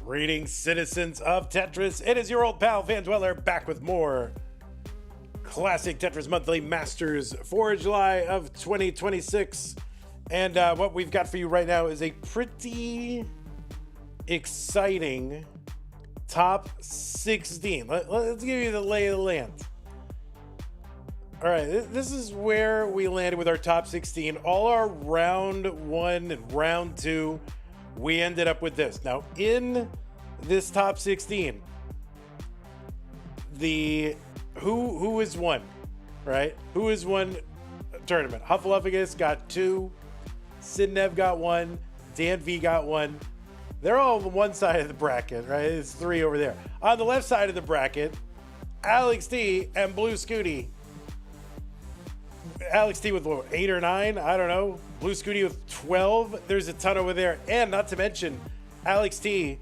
Greetings, citizens of Tetris. It is your old pal, Van Dweller, back with more classic Tetris Monthly Masters for July of 2026. And what we've got for you right now is a pretty exciting top 16. Let's give you the lay of the land. All right, this is where we landed with our top 16. All our round one and round two, we ended up with this. Now, in this top 16, who has won, right? Who has won tournament? Hufflepuffus got 2, Sidnev got 1, Dan V got 1. They're all on one side of the bracket, right? It's 3 over there. On the left side of the bracket, Alext and Blue Scuti. Alext with 8 or 9, I don't know. Blue Scuti with 12. There's a ton over there. And not to mention, Alext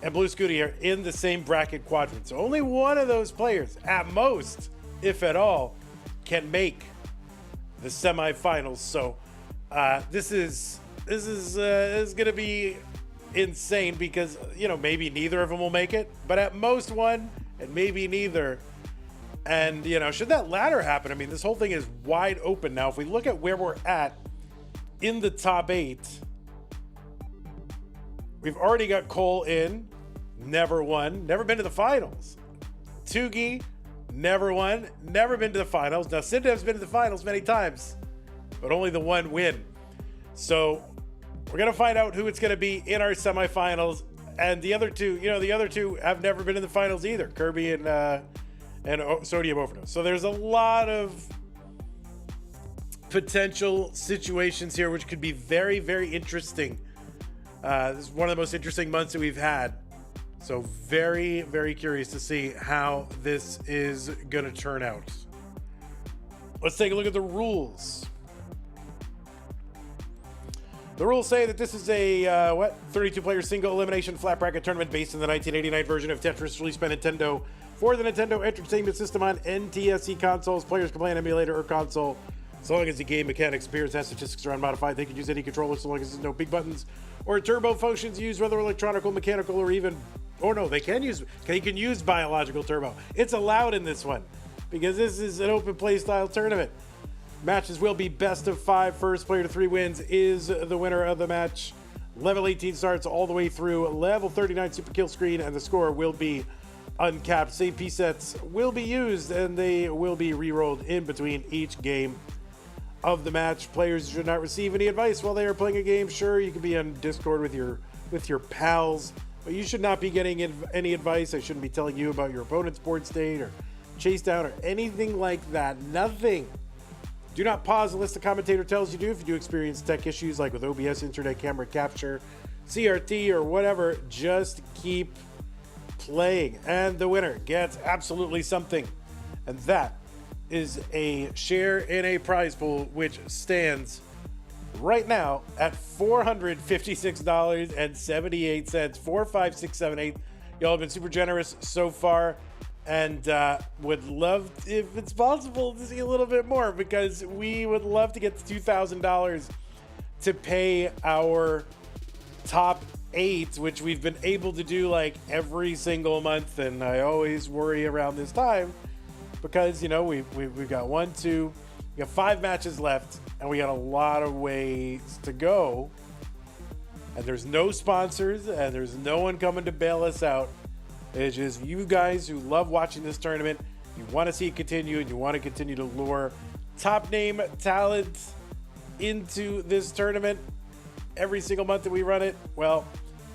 and Blue Scuti are in the same bracket quadrant. So only one of those players, at most, if at all, can make the semifinals. So this is going to be insane because, maybe neither of them will make it. But at most one, and maybe neither. And, should that latter happen, I mean, this whole thing is wide open now. If we look at where we're at in the top 8, we've already got Cole in, never won, never been to the finals. Tugi, never won, never been to the finals. Now, Sidnev's been to the finals many times, but only the one win. So we're going to find out who it's going to be in our semifinals. And the other two, the other two have never been in the finals either, Kirby and Sodium Overdose. So there's a lot of potential situations here, which could be very, very interesting. This is one of the most interesting months that we've had. So very, very curious to see how this is going to turn out. Let's take a look at the rules. The rules say that this is a 32-player single elimination flat bracket tournament based on the 1989 version of Tetris released by Nintendo for the Nintendo Entertainment System on NTSC consoles. Players can play an emulator or console so long as the game mechanics appears and statistics are unmodified. They can use any controller so long as there's no big buttons or turbo functions used, whether electronic, mechanical, or even, they can use biological turbo. It's allowed in this one because this is an open play style tournament. Matches will be best of 5. First player to 3 wins is the winner of the match. Level 18 starts all the way through level 39 super kill screen, and the score will be uncapped. Save piece sets will be used, and they will be re-rolled in between each game of the match. Players should not receive any advice while they are playing a game. Sure, you can be on Discord with your pals, but you should not be getting any advice. I shouldn't be telling you about your opponent's board state or chase down or anything like that. Nothing. Do not pause unless the commentator tells you to. If you do experience tech issues like with OBS, internet camera capture, CRT, or whatever, just keep playing. And the winner gets absolutely something. And that is a share in a prize pool, which stands right now at $456.78. 4, 5, 6, 7, 8. Y'all have been super generous so far. And would love, if it's possible, to see a little bit more, because we would love to get the $2,000 to pay our top 8, which we've been able to do like every single month. And I always worry around this time because, we've got 1, 2, we got 5 matches left, and we got a lot of ways to go. And there's no sponsors, and there's no one coming to bail us out. It's just you guys who love watching this tournament. You want to see it continue, and you want to continue to lure top name talent into this tournament every single month that we run it. Well,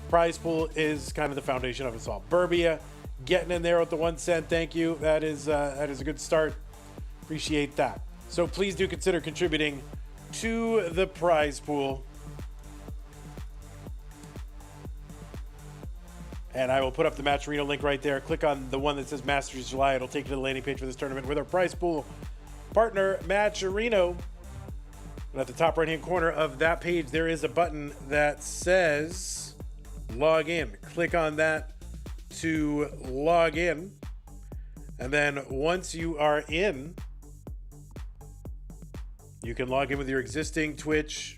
prize pool is kind of the foundation of us all. Burbia getting in there with the 1 cent. Thank you. That is a good start. Appreciate that. So please do consider contributing to the prize pool. And I will put up the Match Arena link right there. Click on the one that says Masters July. It'll take you to the landing page for this tournament with our prize pool partner, Match Arena. And at the top right-hand corner of that page, there is a button that says Log In. Click on that to log in. And then once you are in, you can log in with your existing Twitch,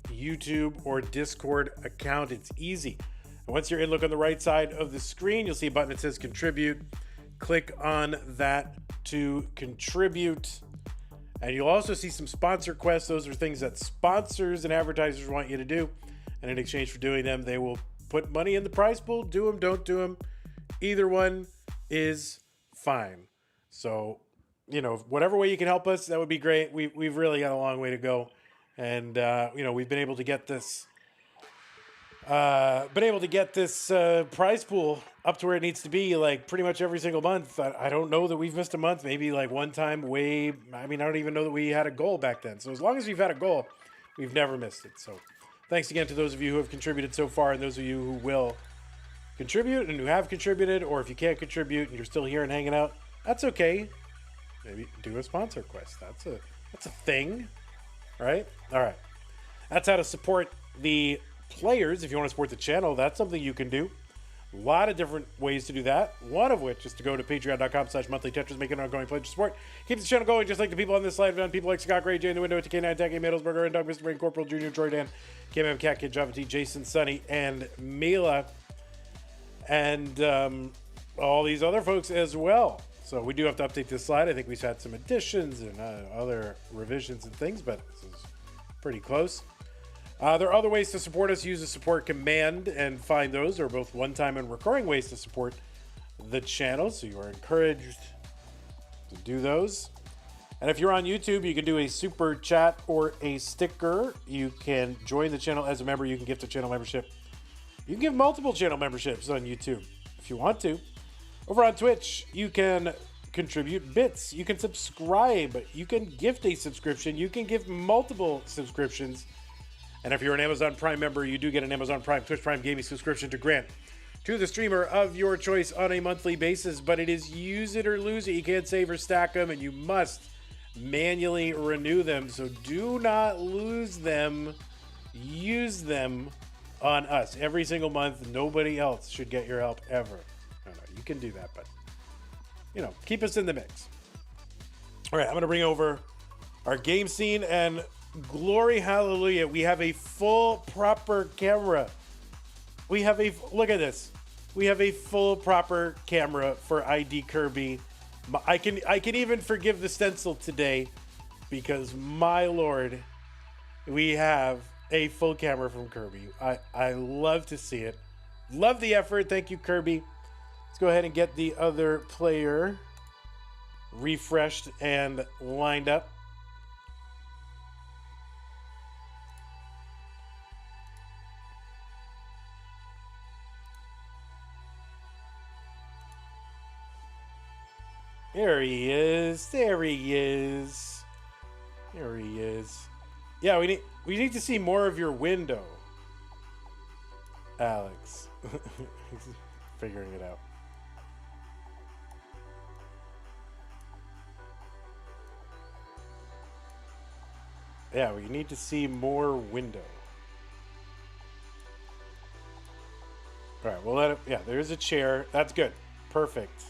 YouTube, or Discord account. It's easy. And once you're in, look on the right side of the screen. You'll see a button that says contribute. Click on that to contribute. And you'll also see some sponsor quests. Those are things that sponsors and advertisers want you to do. And in exchange for doing them, they will put money in the prize pool. Do them, don't do them. Either one is fine. So, you know, whatever way you can help us, that would be great. We've really got a long way to go. And, you know, we've been able to get this prize pool up to where it needs to be, like pretty much every single month. I don't know that we've missed a month. Maybe like one time I don't even know that we had a goal back then. So as long as we've had a goal, we've never missed it. So thanks again to those of you who have contributed so far, and those of you who will contribute and who have contributed. Or if you can't contribute and you're still here and hanging out, that's okay. Maybe do a sponsor quest. That's a thing, right? All right. That's how to support the players. If you want to support the channel, that's something you can do. A lot of different ways to do that. One of which is to go to patreon.com/monthlytetris, make an ongoing pledge of support. Keep the channel going, just like the people on this slide have done. People like Scott Gray, Jay in the Window, TK9, Tag Middlesberger, and Doug, Mr. Brain, Corporal Jr., Troy Dan, KMM, Cat Kid, Java T, Jason, Sonny, and Mila. And all these other folks as well. So we do have to update this slide. I think we've had some additions and other revisions and things, but this is pretty close. There are other ways to support us. Use the support command and find those. There are both one-time and recurring ways to support the channel, so you are encouraged to do those. And if you're on YouTube, you can do a super chat or a sticker. You can join the channel as a member. You can gift a channel membership. You can give multiple channel memberships on YouTube if you want to. Over on Twitch, you can contribute bits. You can subscribe. You can gift a subscription. You can give multiple subscriptions. And if you're an Amazon Prime member, you do get an Amazon Prime, Twitch Prime gaming subscription to grant to the streamer of your choice on a monthly basis. But it is use it or lose it. You can't save or stack them, and you must manually renew them. So do not lose them. Use them on us every single month. Nobody else should get your help ever. No, you can do that, but, you know, keep us in the mix. All right, I'm going to bring over our game scene, and glory hallelujah, we have a full proper camera. Look at this. We have a full proper camera for ID Kirby. I can even forgive the stencil today because, my lord, we have a full camera from Kirby. I love to see it. Love the effort. Thank you, Kirby. Let's go ahead and get the other player refreshed and lined up. There he is. There he is. There he is. Yeah, we need to see more of your window, Alex. He's figuring it out. Yeah, we need to see more window. All right, we'll let it. Yeah, there's a chair. That's good. Perfect.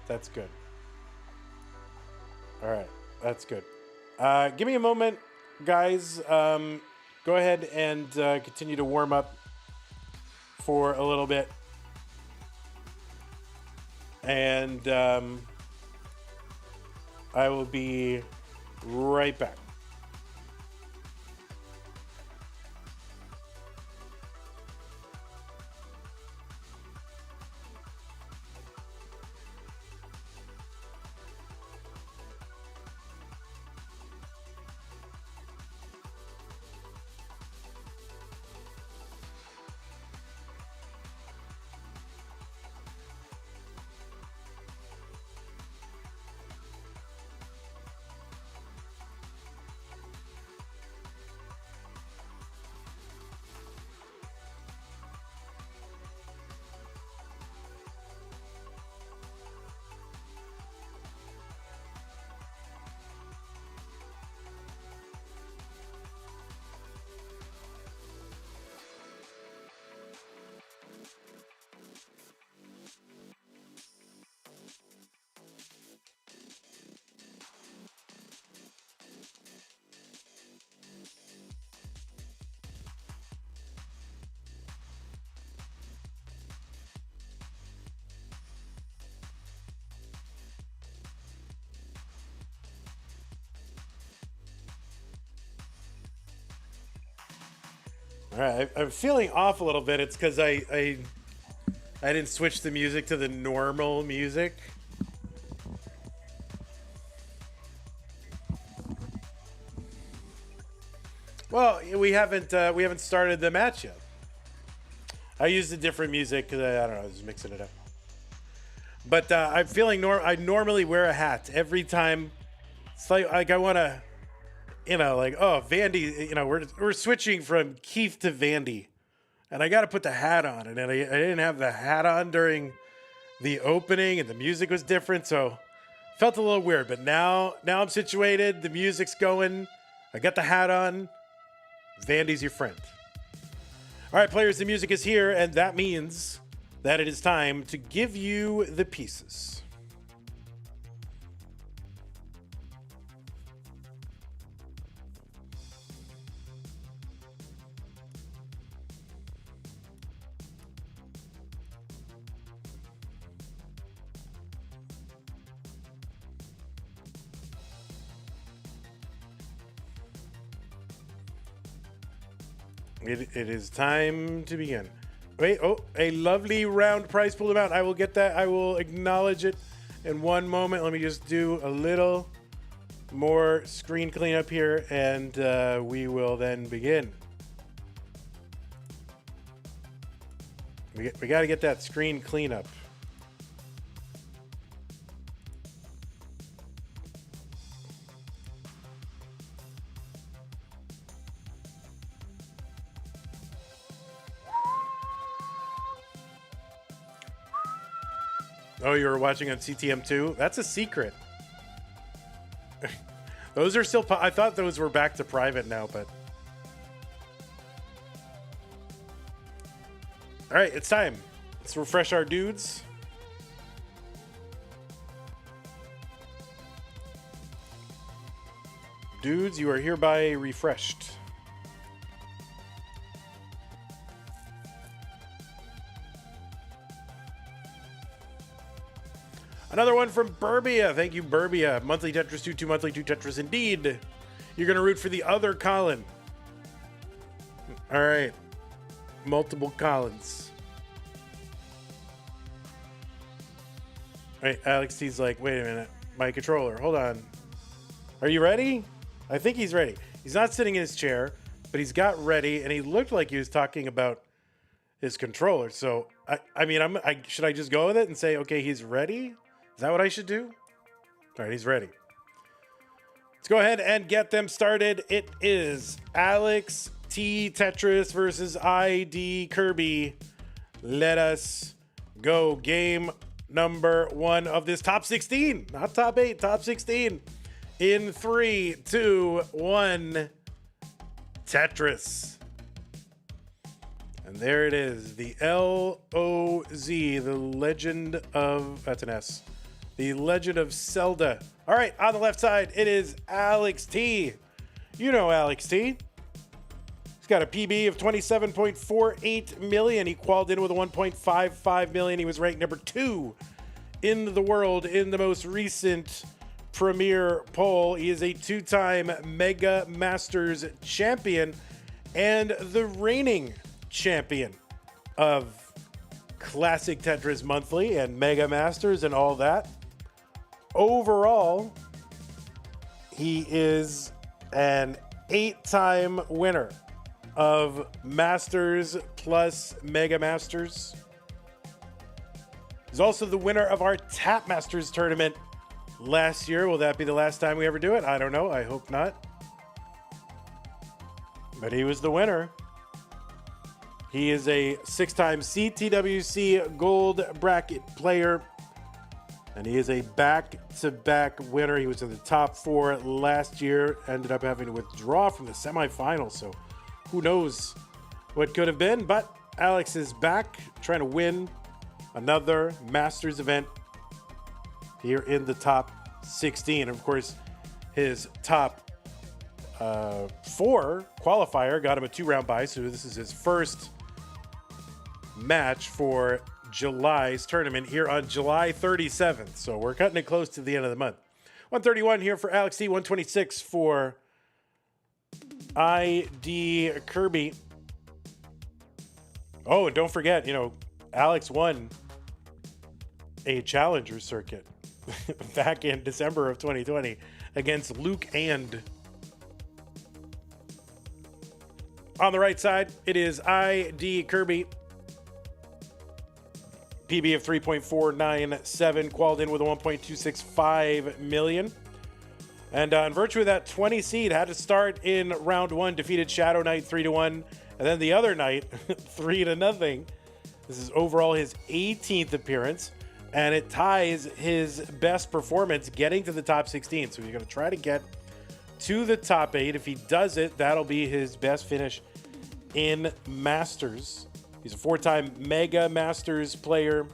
That's good. All right, that's good. Give me a moment, guys. Go ahead and continue to warm up for a little bit. And I will be right back. All right, I'm feeling off a little bit. It's because I didn't switch the music to the normal music. Well, we haven't started the match yet. I used a different music because I don't know, I was mixing it up. But I'm feeling I normally wear a hat every time. It's like I want to, like, oh, Vandy, we're switching from Keith to Vandy, and I got to put the hat on, and I didn't have the hat on during the opening, and the music was different, so felt a little weird. But now I'm situated. The music's going. I got the hat on. Vandy's your friend. All right, players, the music is here, and that means that it is time to give you the pieces. It is time to begin. Wait, oh, a lovely round prize pool amount. I will get that. I will acknowledge it in one moment. Let me just do a little more screen cleanup here, and we will then begin. We got to get that screen cleanup. Oh, you were watching on CTM2? That's a secret. Those are still... I thought those were back to private now, but... All right, it's time. Let's refresh our dudes. Dudes, you are hereby refreshed. Another one from Burbia. Thank you, Burbia. Monthly Tetris, 2 monthly, 2 Tetris indeed. You're going to root for the other Colin. All right. Multiple Collins. All right, Alex T's like, wait a minute. My controller. Hold on. Are you ready? I think he's ready. He's not sitting in his chair, but he's got ready, and he looked like he was talking about his controller. So, I mean, should I just go with it and say, okay, he's ready? Is that what I should do? All right, he's ready. Let's go ahead and get them started. It is Alex T Tetris versus ID Kirby. Let us go. Game number 1 of this top 16. Not top 8, top 16. In 3, 2, 1. Tetris. And there it is. The L-O-Z. The Legend of... That's an S. The Legend of Zelda. All right, on the left side, it is Alex T. You know Alex T. He's got a PB of 27.48 million. He qualified in with a 1.55 million. He was ranked number 2 in the world in the most recent Premier poll. He is a 2-time Mega Masters champion and the reigning champion of Classic Tetris Monthly and Mega Masters and all that. Overall, he is an 8-time winner of Masters plus Mega Masters. He's also the winner of our Tap Masters tournament last year. Will that be the last time we ever do it? I don't know. I hope not. But he was the winner. He is a 6-time CTWC Gold Bracket player. And he is a back-to-back winner. He was in the top 4 last year. Ended up having to withdraw from the semifinals. So who knows what could have been. But Alex is back trying to win another Masters event here in the top 16. Of course, his top 4 qualifier got him a 2-round bye. So this is his first match for July's tournament here on July 37th. So we're cutting it close to the end of the month. 131 here for Alex T, 126 for ID Kirby. Oh, and don't forget, Alex won a challenger circuit back in December of 2020 against Luke and. On the right side, it is ID Kirby. PB of 3.497, qualified in with a 1.265 million. And in virtue of that 20 seed, had to start in round one, defeated Shadow Knight 3-1, and then the other night 3-0. This is overall his 18th appearance, and it ties his best performance getting to the top 16. So he's going to try to get to the top 8. If he does it, that'll be his best finish in Masters. He's a 4-time Mega Masters player.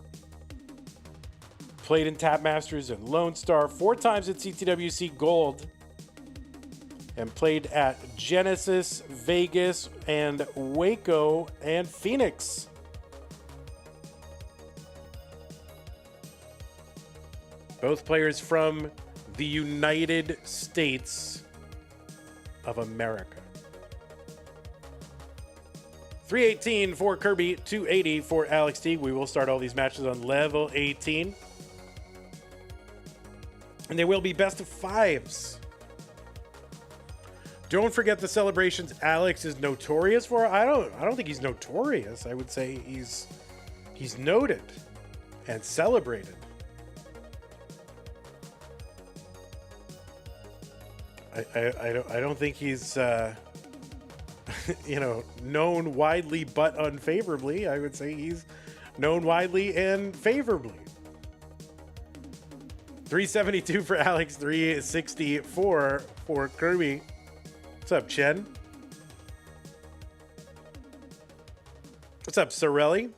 Played in Tap Masters and Lone Star. 4 times at CTWC Gold. And played at Genesis, Vegas, and Waco, and Phoenix. Both players from the United States of America. 318 for Kirby, 280 for Alex T. We will start all these matches on level 18. And they will be best of 5s. Don't forget the celebrations Alex is notorious for. I don't think he's notorious. I would say he's noted and celebrated. I don't think he's known widely but unfavorably. I would say he's known widely and favorably. 372 for Alex, 364 for Kirby. What's up, Chen? What's up, Sorelli?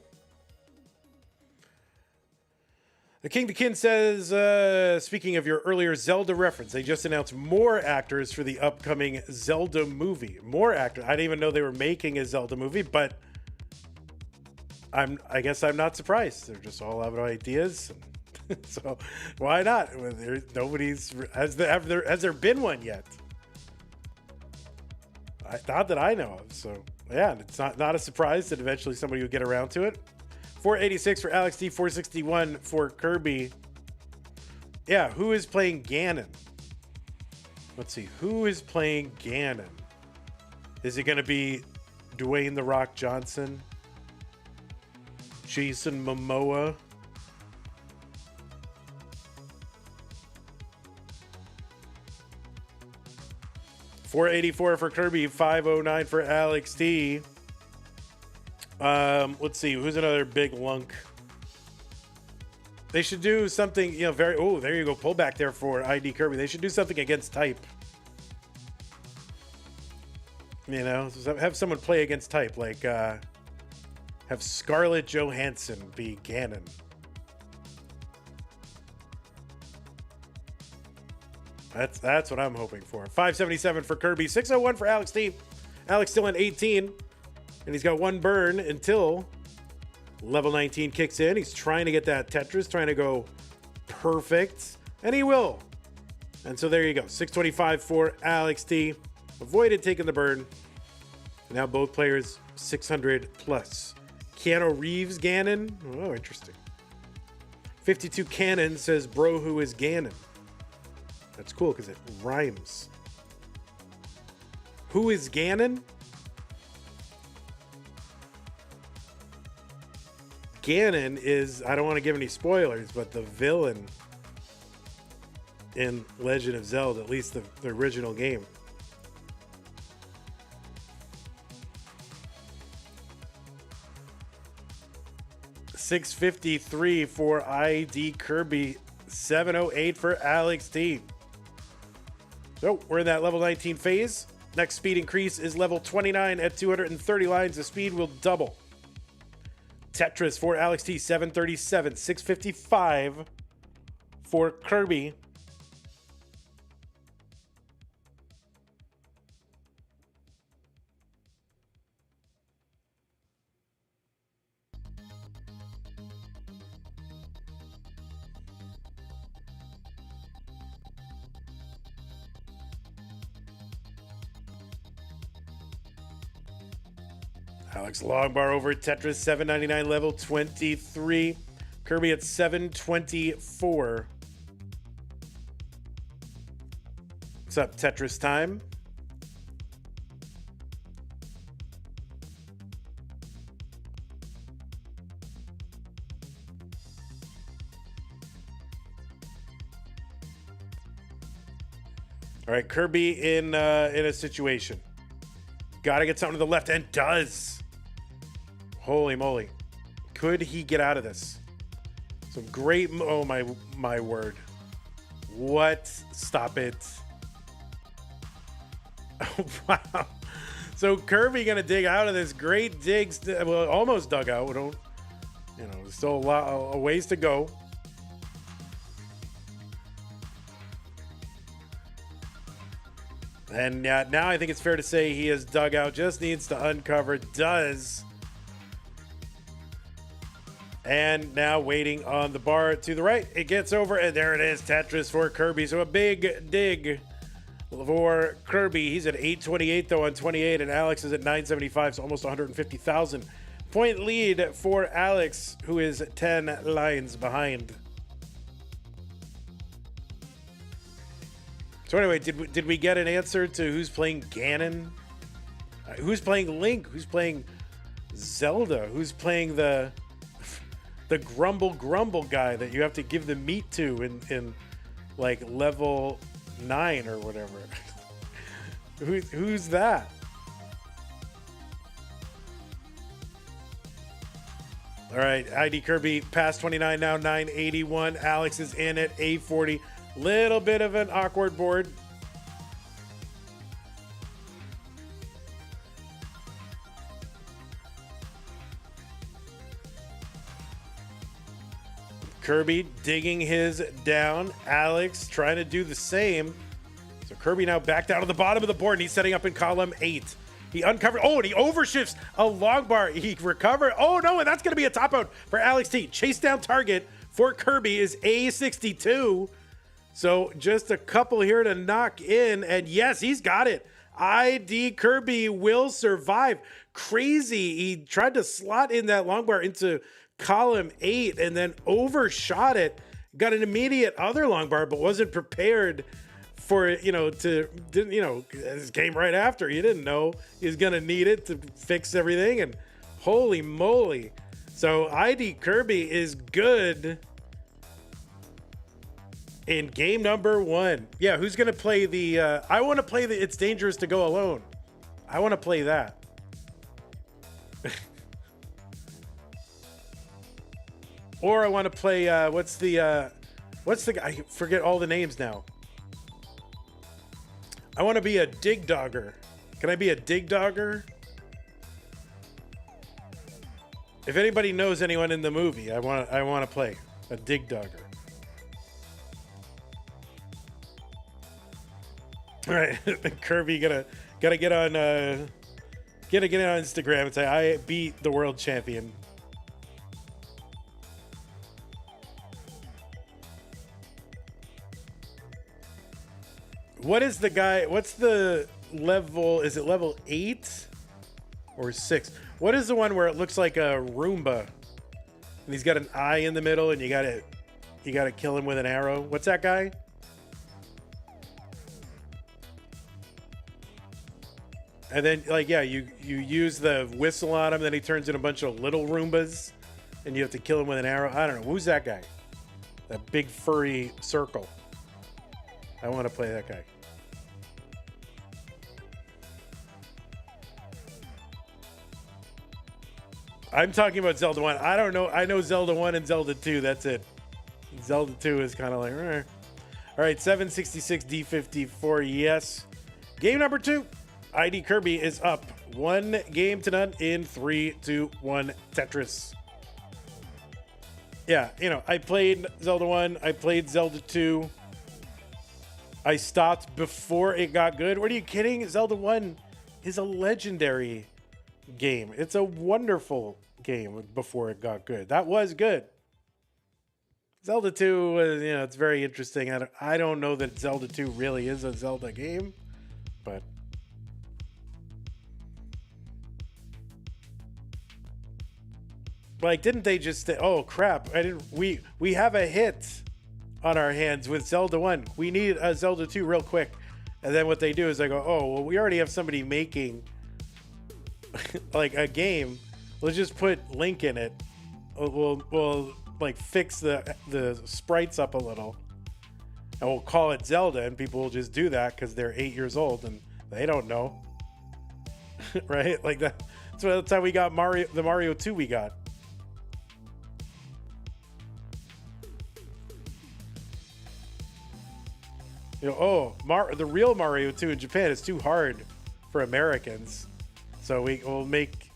The King to Kin says, speaking of your earlier Zelda reference, they just announced more actors for the upcoming Zelda movie. More actors. I didn't even know they were making a Zelda movie, but I guess I'm not surprised. They're just all having ideas. So why not? Has there been one yet? Not that I know of. So yeah, it's not a surprise that eventually somebody will get around to it. 486 for Alex D, 461 for Kirby. Yeah, who is playing Ganon? Let's see, who is playing Ganon? Is it going to be Dwayne "The Rock" Johnson? Jason Momoa? $484 for Kirby, 509 for Alex T. Let's see, who's another big lunk? They should do something, there you go, pull back there for ID Kirby. They should do something against type. Have someone play against type, like have Scarlett Johansson be Ganon. That's what I'm hoping for. 577 for Kirby, 601 for Alex T. Alex still in 18, and he's got one burn until level 19 kicks in. He's trying to get that Tetris, trying to go perfect, and he will. And so there you go, 625 for Alex T. Avoided taking the burn. And now both players 600 plus. Keanu Reeves Ganon. Oh, interesting. 52 Cannon says, bro, who is Ganon? That's cool because it rhymes. Who is Ganon? Ganon is, I don't want to give any spoilers, but the villain in Legend of Zelda, at least the original game. $653 for ID Kirby, 708 for Alex T. So we're in that level 19 phase. Next speed increase is level 29 at 230 lines. The speed will double. Tetris for Alex T, 737. 655 for Kirby. Alex Longbar over Tetris, 799 level 23. Kirby at 724. What's up, Tetris time? All right, Kirby in a situation. Got to get something to the left, and does. Holy moly. Could he get out of this? Some great... Oh, my word. What? Stop it. Oh, wow. So Kirby going to dig out of this. Great digs. Well, almost dug out. We don't... You know, there's still a ways to go. And now I think it's fair to say he has dug out. Just needs to uncover. Does. And now waiting on the bar to the right. It gets over, and there it is. Tetris for Kirby. So a big dig for Kirby. He's at 828, though, on 28, and Alex is at 975, so almost 150,000. Point lead for Alex, who is 10 lines behind. So anyway, did we get an answer to who's playing Ganon? Who's playing Link? Who's playing Zelda? Who's playing the grumble guy that you have to give the meat to in like level 9 or whatever? Who's that? All right, ID Kirby past 29 now, 981. Alex is in at 840. Little bit of an awkward board. Kirby digging his down. Alex trying to do the same. So Kirby now back down to the bottom of the board, and he's setting up in column 8. He uncovered. Oh, and he overshifts a long bar. He recovered. Oh, no, and that's going to be a top out for Alex T. Chase down target for Kirby is A62. So just a couple here to knock in, and yes, he's got it. ID Kirby will survive. Crazy. He tried to slot in that long bar into column 8 and then overshot it. Got an immediate other long bar, but wasn't prepared for it, this came right after. He didn't know he was going to need it to fix everything, and holy moly. So ID Kirby is good in game number 1. Yeah, who's going to play the... I want to play the It's Dangerous to Go Alone. I want to play that. Or I want to play... what's the guy? I forget all the names now. I want to be a dig dogger. Can I be a dig dogger? If anybody knows anyone in the movie, I want to play a dig dogger. All right, Kirby gotta get on get on Instagram and say I beat the world champion. What is the guy? What's the level? Is it level 8 or 6? What is the one where it looks like a Roomba and he's got an eye in the middle and you gotta kill him with an arrow? What's that guy? And then, you use the whistle on him, then he turns into a bunch of little Roombas, and you have to kill him with an arrow. I don't know. Who's that guy? That big furry circle. I want to play that guy. I'm talking about Zelda 1. I don't know. I know Zelda 1 and Zelda 2. That's it. Zelda 2 is kind of like... All right, 766 D54. Yes. Game number 2. ID Kirby is up 1 game to none in 3, 2, 1 Tetris. Yeah, I played Zelda 1. I played Zelda 2. I stopped before it got good. What are you kidding? Zelda 1 is a legendary game. It's a wonderful game before it got good. That was good. Zelda 2 was, it's very interesting. I don't know that Zelda 2 really is a Zelda game, but Like, didn't they just say, oh crap, we have a hit on our hands with Zelda 1. We need a Zelda 2 real quick. And then what they do is they go, oh, well, we already have somebody making like a game. Let's just put Link in it. We'll like fix the sprites up a little. And we'll call it Zelda, and people will just do that because they're 8 years old and they don't know. Right? Like that. So that's how we got the Mario 2 we got. You know, the real Mario 2 in Japan is too hard for Americans. So we'll make,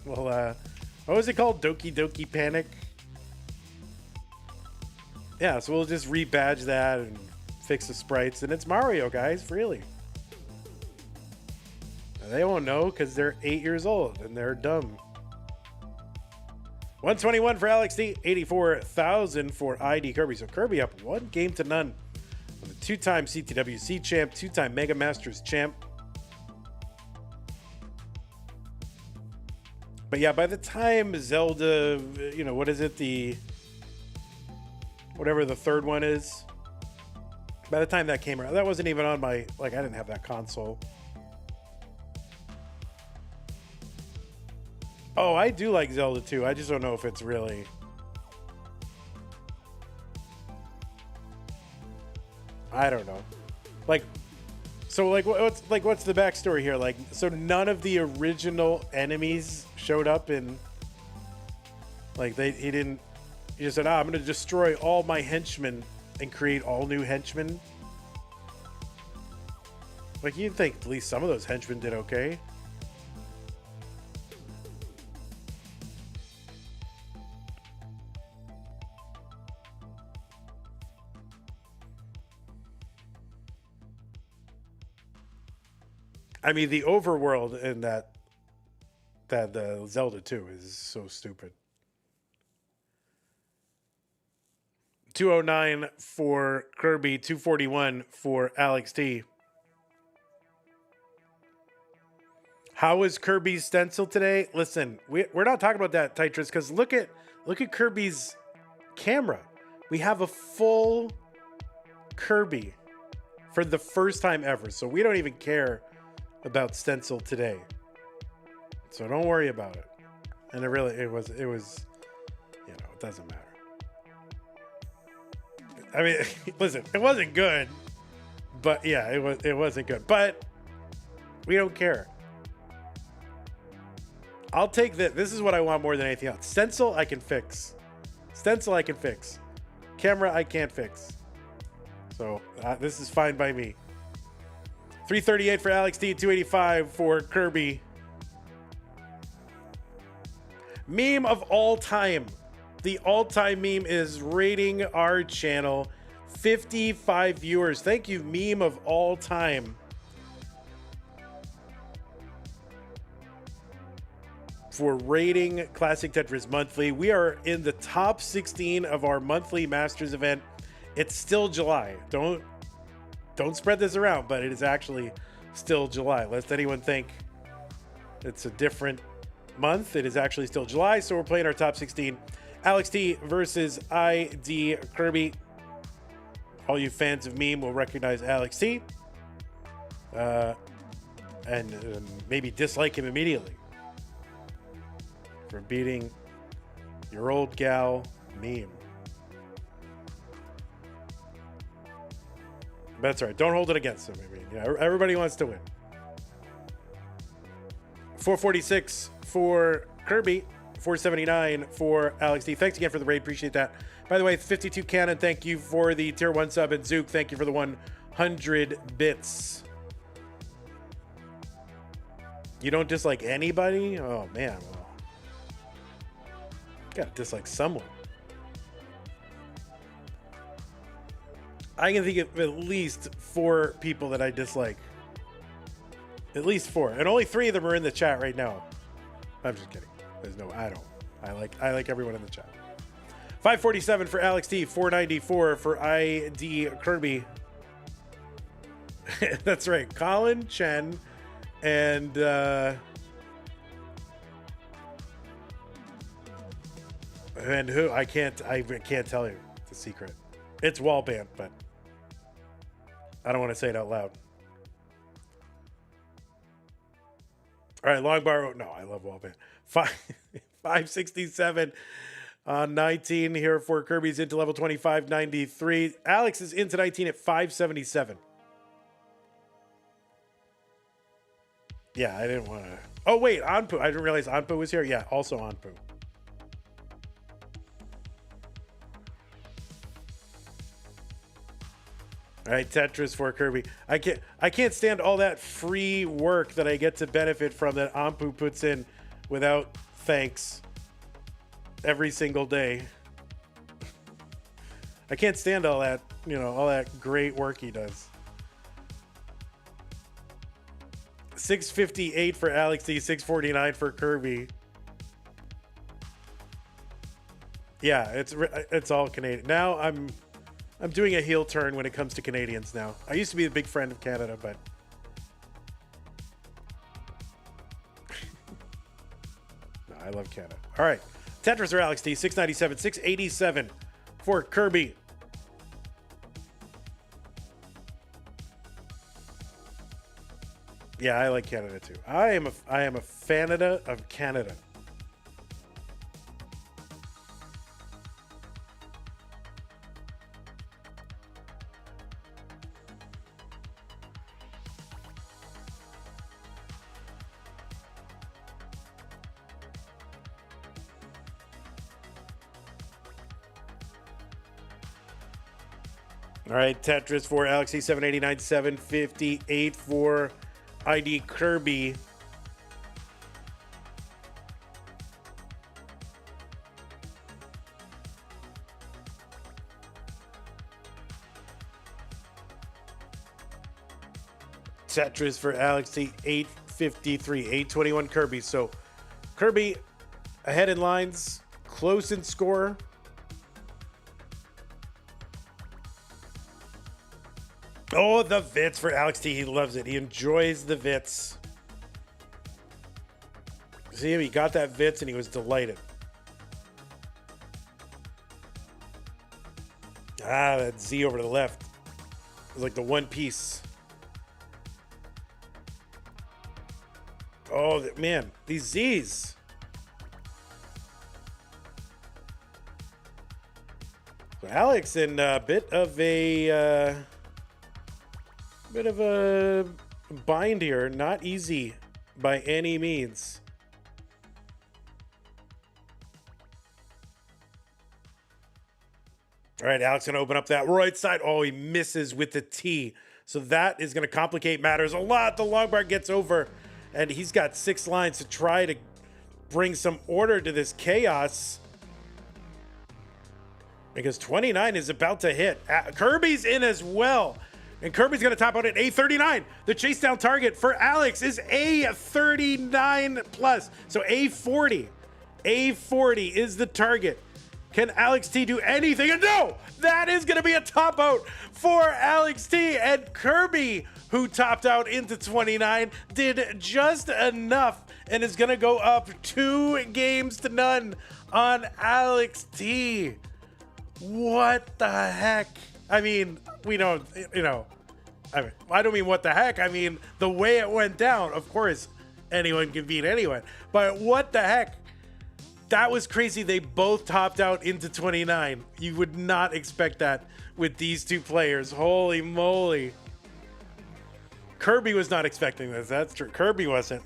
what was it called? Doki Doki Panic? Yeah, so we'll just rebadge that and fix the sprites. And it's Mario, guys, really. And they won't know because they're 8 years old and they're dumb. 121 for Alext, 84,000 for ID Kirby. So Kirby up 1-0. Two-time CTWC champ, two-time Mega Masters champ. But yeah, by the time Zelda, you know, what is it? Whatever the third one is. By the time that came around, that wasn't even on my, like, I didn't have that console. Oh, I do like Zelda 2. I just don't know if it's really... I don't know. Like, so like what's the backstory here? Like, so none of the original enemies showed up in, like, he just said, I'm gonna destroy all my henchmen and create all new henchmen. Like, you'd think at least some of those henchmen did okay. I mean, the overworld in that the Zelda 2 is so stupid. 209 for Kirby, 241 for Alext. How is Kirby's stencil today? Listen, we're not talking about that, Tetris, because look at Kirby's camera. We have a full Kirby for the first time ever, so we don't even care about stencil today, so don't worry about it. And it was, you know, it doesn't matter. I mean, listen, it wasn't good, but yeah, it wasn't good, but we don't care. I'll take that. This is what I want more than anything else. Stencil I can fix. Camera I can't fix. So this is fine by me. 338 for Alext, 285 for Kirby. Meme of all time. The all-time meme is rating our channel. 55 viewers. Thank you, meme of all time. For rating Classic Tetris Monthly. We are in the top 16 of our monthly Masters event. It's still July. Don't spread this around, but it is actually still July. Lest anyone think it's a different month. It is actually still July, so we're playing our top 16. Alext versus ID Kirby. All you fans of meme will recognize Alext. And maybe dislike him immediately for beating your old gal meme. But that's all right. Don't hold it against him. I mean, yeah, everybody wants to win. 446 for Kirby. 479 for Alext. Thanks again for the raid. Appreciate that. By the way, 52 Cannon, thank you for the tier 1 sub. And Zook, thank you for the 100 bits. You don't dislike anybody? Oh, man. Well, gotta dislike someone. I can think of at least 4 people that I dislike. At least 4. And only 3 of them are in the chat right now. I'm just kidding. There's no, I don't. I like everyone in the chat. 547 for Alext, 494 for ID Kirby. That's right. Colin Chen and And who? I can't tell you the secret. It's wall banned, but I don't want to say it out loud. All right, long bar. No, I love wall band. 567 on 19 here for Kirby's into level 2593. Alex is into 19 at 577. Yeah, I didn't want to. Oh, wait, Anpu. I didn't realize Anpu was here. Yeah, also Anpu. All right, Tetris for Kirby. I can't stand all that free work that I get to benefit from that Anpu puts in without thanks every single day. I can't stand all that, all that great work he does. 658 for Alext, 649 for Kirby. Yeah, it's all Canadian. Now I'm doing a heel turn when it comes to Canadians now. I used to be a big friend of Canada, but no, I love Canada. All right. Tetris or Alext, 697, 687 for Kirby. Yeah, I like Canada too. I am a fanada of Canada. All right, Tetris for Alex, 789, 758 for ID Kirby. Tetris for Alex, 853, 821 Kirby. So Kirby ahead in lines, close in score. Oh, the Vits for Alex T. He loves it. He enjoys the Vits. See him? He got that Vits and he was delighted. Ah, that Z over to the left. It was like the one piece. Oh, man. These Zs. So Alex in a bit of a bind here. Not easy by any means. All right, Alex gonna open up that right side. Oh, he misses with the T. So that is gonna complicate matters a lot. The long bar gets over, and he's got 6 lines to try to bring some order to this chaos. Because 29 is about to hit. Kirby's in as well. And Kirby's going to top out at A39. The chase down target for Alex is A39 plus. So A40. A40 is the target. Can Alex T do anything? And no! That is going to be a top out for Alex T. And Kirby, who topped out into 29, did just enough and is going to go up 2-0 on Alex T. What the heck? I mean, we don't, I don't mean what the heck. I mean, the way it went down, of course, anyone can beat anyone. But what the heck? That was crazy. They both topped out into 29. You would not expect that with these two players. Holy moly. Kirby was not expecting this. That's true. Kirby wasn't.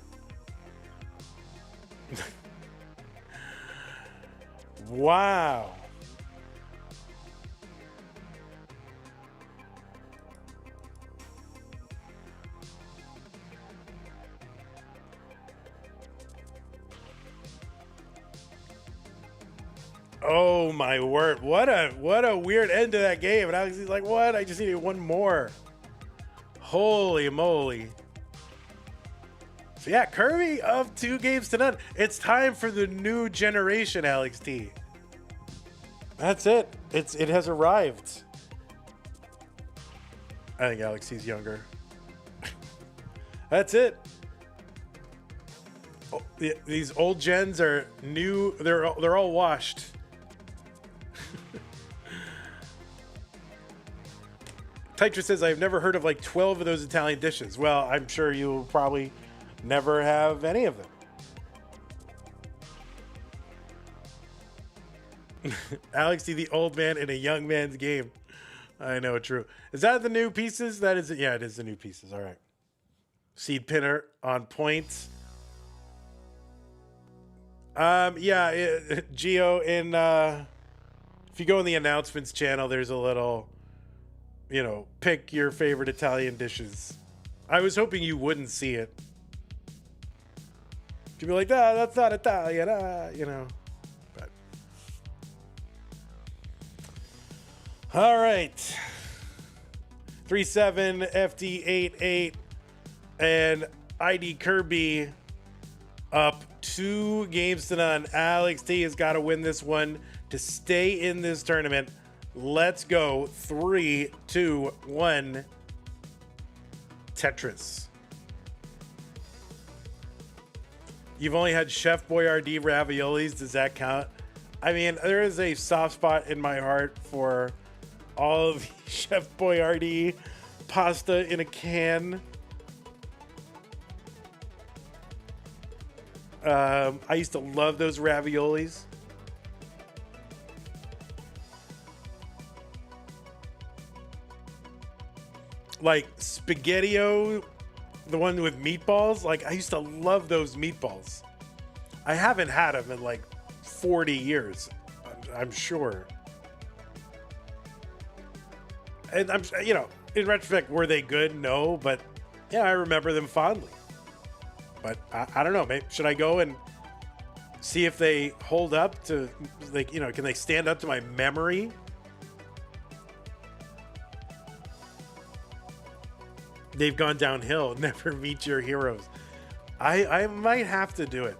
Wow. Oh my word. What a weird end to that game. And Alex is like, what? I just needed one more. Holy moly. So yeah, Kirby of 2-0. It's time for the new generation, Alex T. That's it. It has arrived. I think Alex T's younger. That's it. Oh, these old gens are new. They're all washed. Tetris says, I've never heard of like 12 of those Italian dishes. Well, I'm sure you'll probably never have any of them. Alex, the old man in a young man's game. I know, true. Is that the new pieces? That is, yeah, it is the new pieces. All right. Seed pinner on point. Yeah, Geo, in if you go in the announcements channel, there's a little, you know, pick your favorite Italian dishes. I was hoping you wouldn't see it. You'd be like, ah, that's not Italian, you know. But all right. 3-7 FD 8-8 and ID Kirby up 2 games to none. Alex T has got to win this one to stay in this tournament. Let's go. 3, 2, 1. Tetris. You've only had Chef Boyardee raviolis. Does that count? I mean, there is a soft spot in my heart for all of the Chef Boyardee pasta in a can. I used to love those raviolis. Like Spaghettio, the one with meatballs. Like, I used to love those meatballs. I haven't had them in like 40 years, I'm sure. And I'm, you know, in retrospect, were they good? No, but yeah, I remember them fondly. But I don't know. Maybe should I go and see if they hold up to, like, you know, can they stand up to my memory? They've gone downhill. Never meet your heroes. I might have to do it.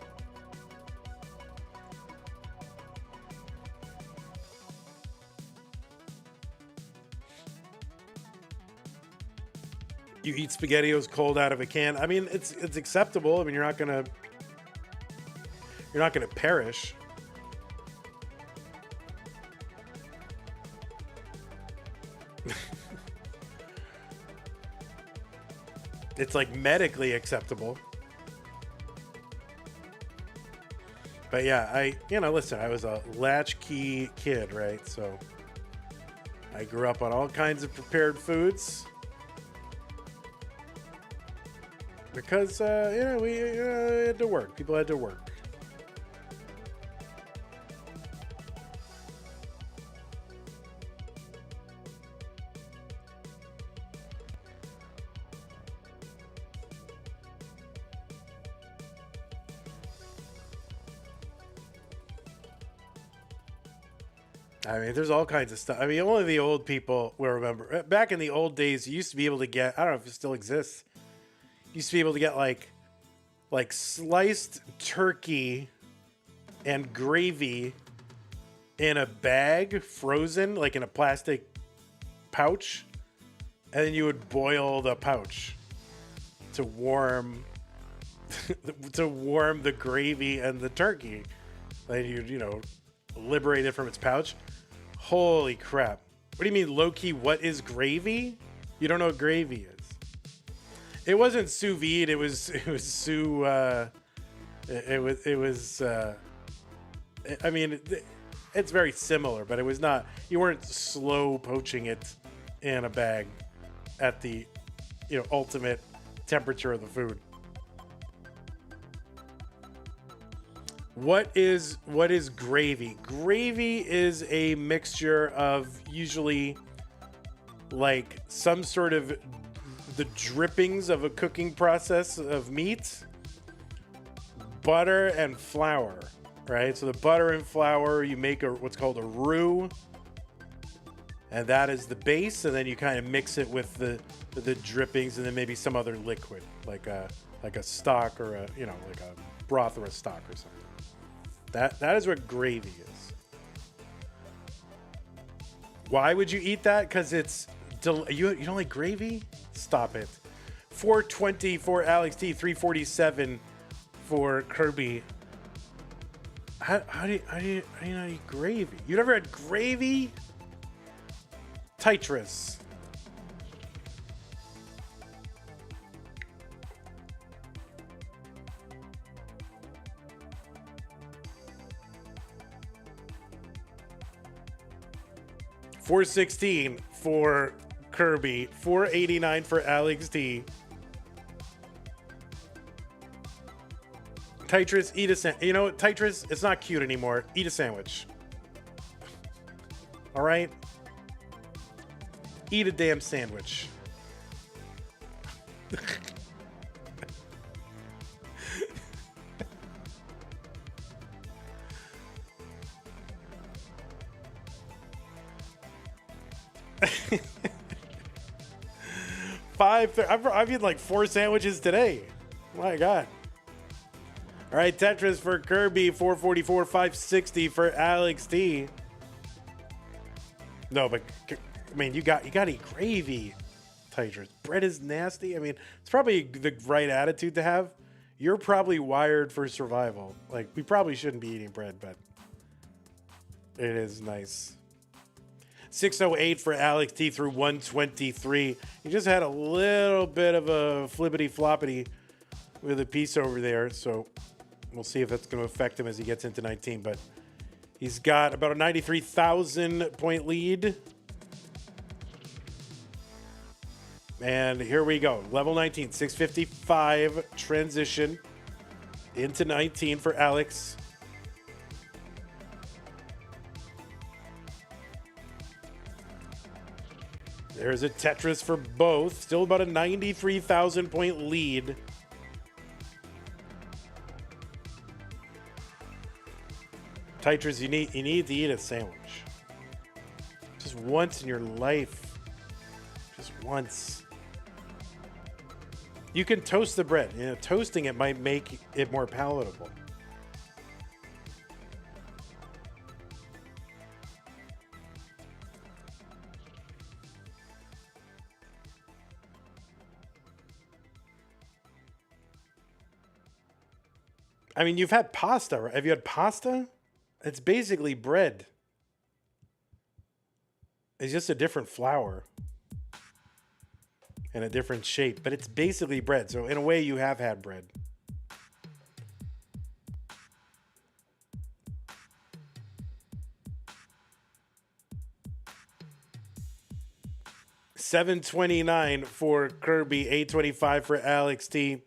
You eat SpaghettiOs cold out of a can. I mean, it's acceptable. I mean, you're not gonna perish. It's like medically acceptable. But yeah, listen, I was a latchkey kid, right? So I grew up on all kinds of prepared foods. Because, we had to work. People had to work. I mean, there's all kinds of stuff. I mean, only the old people will remember. Back in the old days, you used to be able to get, I don't know if it still exists, you used to be able to get like sliced turkey and gravy in a bag, frozen, like in a plastic pouch, and then you would boil the pouch to warm the gravy and the turkey. Then you'd, liberate it from its pouch. Holy crap. What do you mean, low-key, what is gravy? You don't know what gravy is. It wasn't sous vide, it was it's very similar, but it was not, you weren't slow poaching it in a bag at the, ultimate temperature of the food. What is gravy? Gravy is a mixture of usually like some sort of the drippings of a cooking process of meat, butter and flour, right? So the butter and flour, you make what's called a roux, and that is the base, and then you kind of mix it with the drippings, and then maybe some other liquid, like a stock or like a broth or a stock or something. That is what gravy is. Why would you eat that? Because it's you don't like gravy? Stop it. 420 for Alex T, 347 for Kirby. How do you not eat gravy? You never had gravy? Tetris. 416 for Kirby. 489 for Alext. Tetris, eat a sandwich. You know what, Tetris, it's not cute anymore. Eat a sandwich. All right? Eat a damn sandwich. I've eaten like 4 sandwiches today. My God. All right, Tetris for Kirby, 444, 560 for Alext. No, but I mean, you got to eat gravy, Tetris. Bread is nasty. I mean, it's probably the right attitude to have. You're probably wired for survival. Like, we probably shouldn't be eating bread, but it is nice. 608 for Alext through 123. He just had a little bit of a flippity floppity with a piece over there, so we'll see if that's going to affect him as he gets into 19. But he's got about a 93,000 point lead. And here we go. Level 19, 655 transition into 19 for Alex. There's a Tetris for both. Still about a 93,000 point lead. Tetris, you need to eat a sandwich. Just once in your life. Just once. You can toast the bread. You know, toasting it might make it more palatable. I mean, you've had pasta, right? Have you had pasta? It's basically bread. It's just a different flour and a different shape, but it's basically bread. So in a way, you have had bread. $729 for Kirby, $825 for Alext.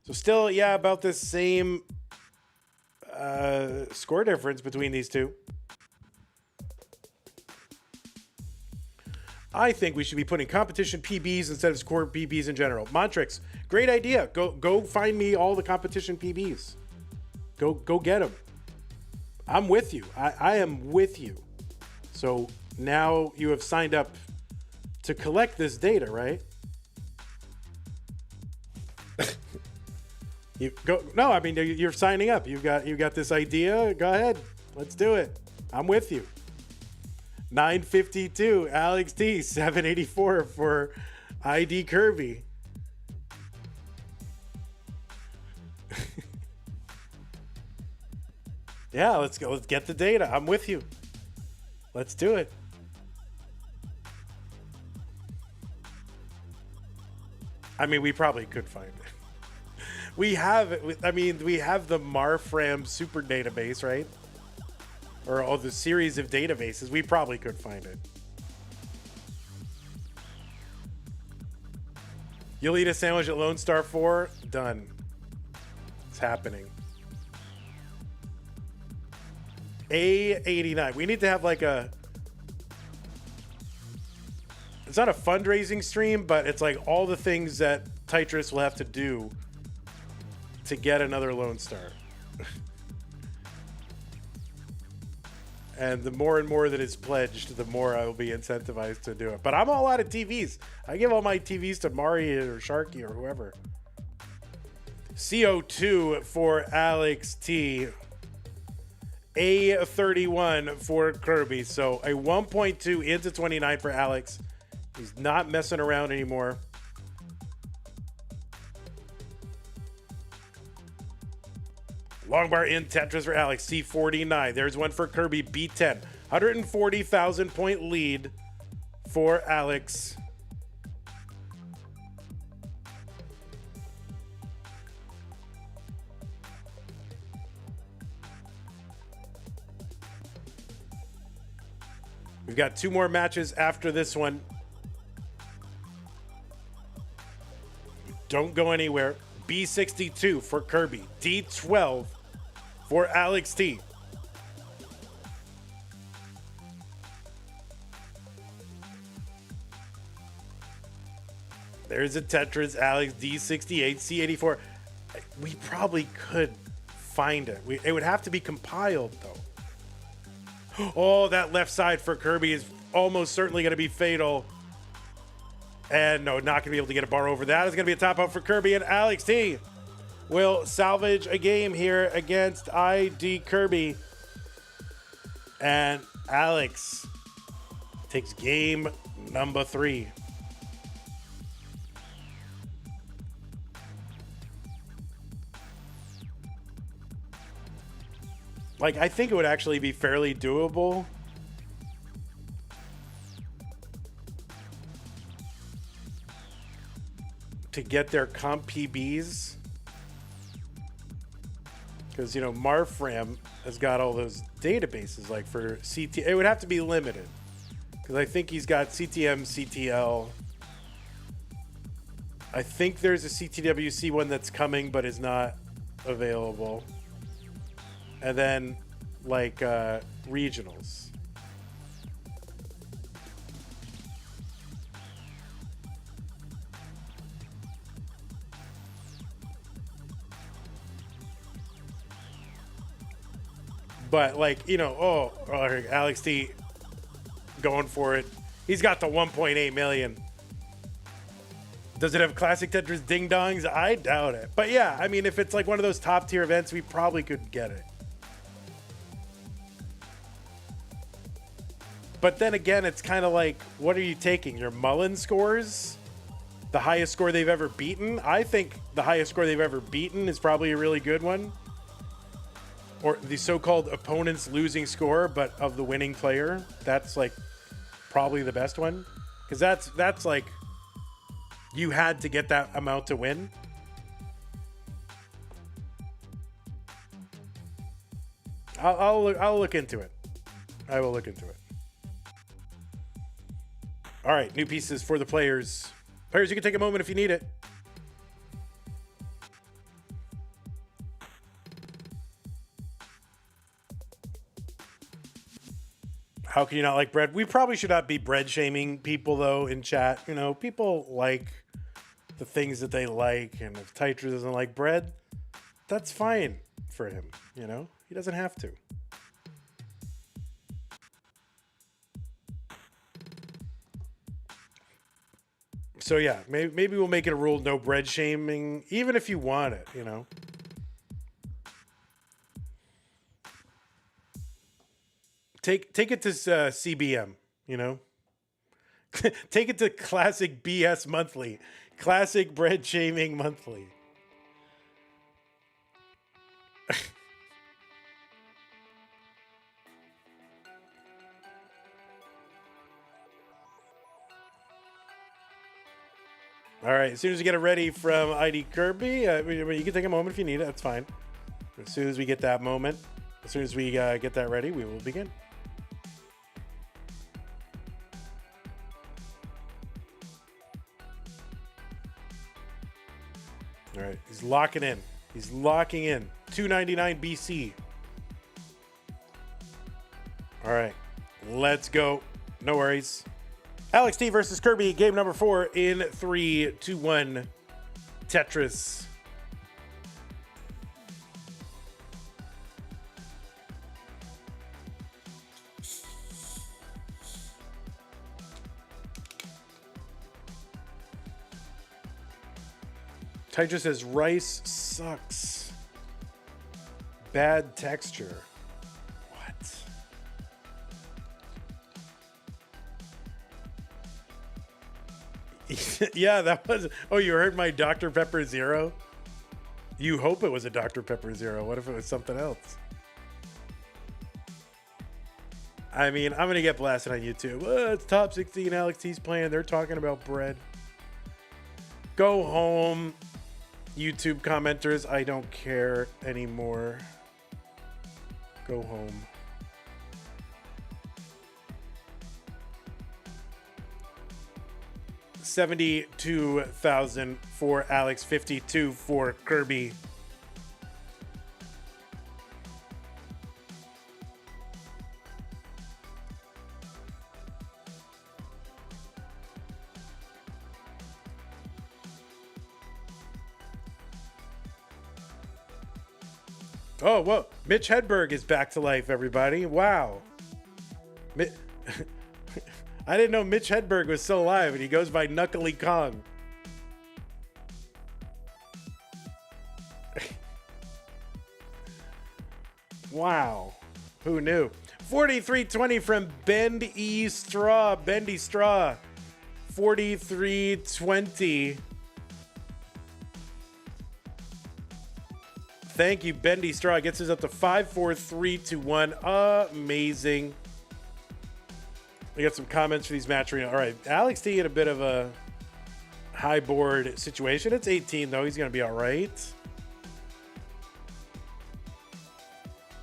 So still, yeah, about the same score difference between these two. I think we should be putting competition PBs instead of score PBs in general. Montrix, great idea. Go find me all the competition PBs. Go get them. I'm with you. I am with you. So now you have signed up to collect this data, right? You go. No, I mean, you're signing up. You got this idea. Go ahead. Let's do it. I'm with you. 952, Alext, 784 for ID Kirby. Yeah, let's go. Let's get the data. I'm with you. Let's do it. I mean, we probably could find it. We have the Marfram super database, right? Or all the series of databases. We probably could find it. You'll eat a sandwich at Lone Star 4? Done. It's happening. A89. We need to have like a... It's not a fundraising stream, but it's like all the things that Tetris will have to do to get another Lone Star. And the more and more that is pledged, the more I will be incentivized to do it. But I'm all out of TVs. I give all my TVs to Mari or Sharky or whoever. CO2 for Alext. A31 for Kirby. So a 1.2 into 29 for Alex. He's not messing around anymore. Long bar in Tetris for Alex, C49. There's one for Kirby, B10. 140,000 point lead for Alex. We've got 2 more matches after this one. Don't go anywhere. B62 for Kirby. D12 for Alext. There's a Tetris, Alext, D68, C84. We probably could find it. It would have to be compiled, though. Oh, that left side for Kirby is almost certainly going to be fatal. And no, not going to be able to get a bar over that. It's going to be a top out for Kirby, and Alext will salvage a game here against ID Kirby. And Alex takes game number 3. Like, I think it would actually be fairly doable. To get their comp PBs. Because, you know, Marfram has got all those databases, like for CT. It would have to be limited. Because I think he's got CTM, CTL. I think there's a CTWC one that's coming, but is not available. And then, like, regionals. But, like, you know, Alext going for it. He's got the 1.8 million. Does it have classic Tetris ding-dongs? I doubt it. But, yeah, I mean, if it's, like, one of those top-tier events, we probably could get it. But then again, it's kind of like, what are you taking? Your Mullen scores? The highest score they've ever beaten? I think the highest score they've ever beaten is probably a really good one. Or the so-called opponent's losing score, but of the winning player. That's, like, probably the best one. Because that's like, you had to get that amount to win. I'll look into it. I will look into it. All right, new pieces for the players. Players, you can take a moment if you need it. How can you not like bread? We probably should not be bread shaming people, though, in chat. You know, people like the things that they like, and if Tetris doesn't like bread, that's fine for him, you know? He doesn't have to. So yeah, maybe we'll make it a rule, no bread shaming, even if you want it, you know. Take it to CBM, you know. Take it to Classic BS Monthly, Classic Bread Shaming Monthly. All right, as soon as we get it ready from ID Kirby, you can take a moment if you need it, that's fine. As soon as we get that moment, as soon as we get that ready, we will begin. All right, he's locking in. He's locking in. 299 BC. All right, let's go. No worries. Alext versus Kirby, game number 4 in 3, 2, 1. Tetris. Tetris says rice sucks. Bad texture. What? Yeah, that was. Oh, you heard my Dr. Pepper Zero? You hope it was a Dr. Pepper Zero. What if it was something else? I mean, I'm going to get blasted on YouTube. It's top 16 Alext's playing. They're talking about bread. Go home, YouTube commenters. I don't care anymore. Go home. 72,000 for Alex, 52 for Kirby. Oh, whoa. Mitch Hedberg is back to life, everybody. Wow. I didn't know Mitch Hedberg was still alive, and he goes by Knuckly Kong. Wow. Who knew? 4320 from Bendy Straw. Bendy Straw. 4320. Thank you, Bendy Straw. Gets us up to 5, 4, 3, 2, 1. Amazing. We got some comments for these match arenas. All right, Alext in a bit of a high board situation. It's 18, though. He's going to be all right.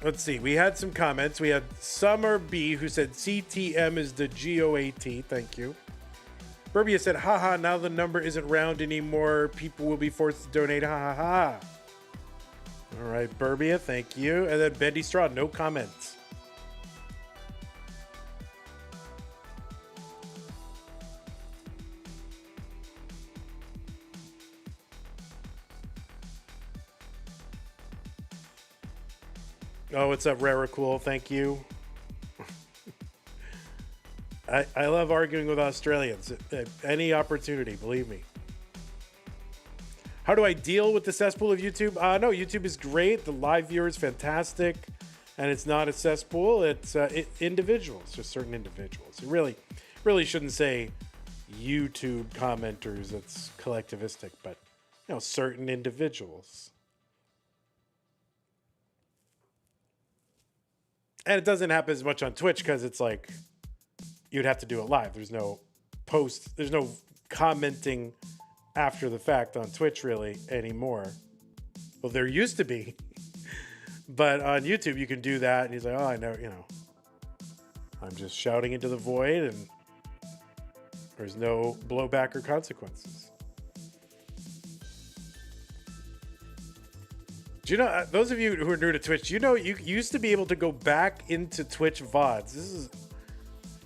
Let's see. We had some comments. We had Summer B, who said CTM is the GOAT. Thank you. Burbia said, haha, now the number isn't round anymore. People will be forced to donate. Ha ha ha. All right, Burbia, thank you. And then Bendy Straw, no comments. Oh, what's up, Rara Cool? Thank you. I love arguing with Australians at any opportunity, believe me. How do I deal with the cesspool of YouTube? No, YouTube is great. The live viewer is fantastic. And it's not a cesspool. It's individuals, just certain individuals. You really shouldn't say YouTube commenters. It's collectivistic, but certain individuals. And it doesn't happen as much on Twitch because it's like you'd have to do it live. There's no post. There's no commenting after the fact on Twitch really anymore. Well, there used to be, but on YouTube you can do that, and he's like, oh, I know, I'm just shouting into the void, and there's no blowback or consequences. Do you know, those of you who are new to Twitch, you used to be able to go back into Twitch VODs.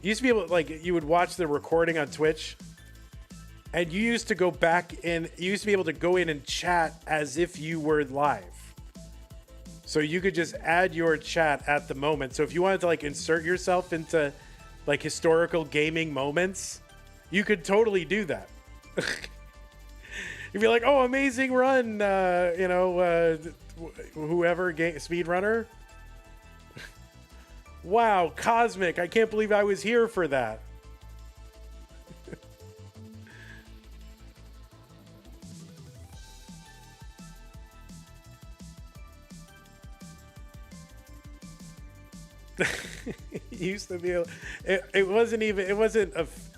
You used to be able, you would watch the recording on Twitch, and you used to go back in, you used to be able to go in and chat as if you were live. So you could just add your chat at the moment. So if you wanted to insert yourself into historical gaming moments, you could totally do that. You'd be like, oh, amazing run, whoever, speedrunner. Wow, Cosmic, I can't believe I was here for that. Used to be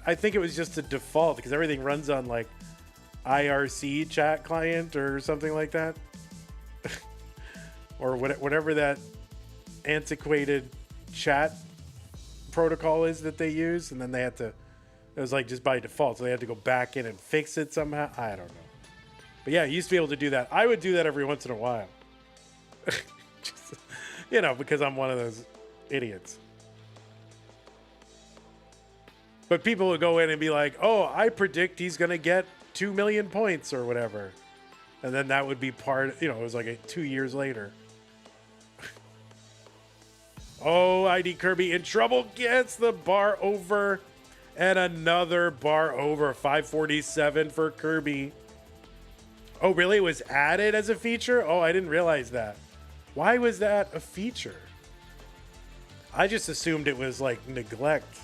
I think it was just a default because everything runs on IRC chat client or something like that. Or whatever that antiquated chat protocol is that they use, and then they had to, it was just by default, so they had to go back in and fix it somehow. I don't know. But yeah, you used to be able to do that. I would do that every once in a while. Just, because I'm one of those idiots. But people would go in and be like, oh, I predict he's going to get 2 million points or whatever. And then that would be part, it was 2 years later. Oh, ID Kirby in trouble, gets the bar over, and another bar over. 547 for Kirby. Oh, really? It was added as a feature? Oh, I didn't realize that. Why was that a feature? I just assumed it was neglect.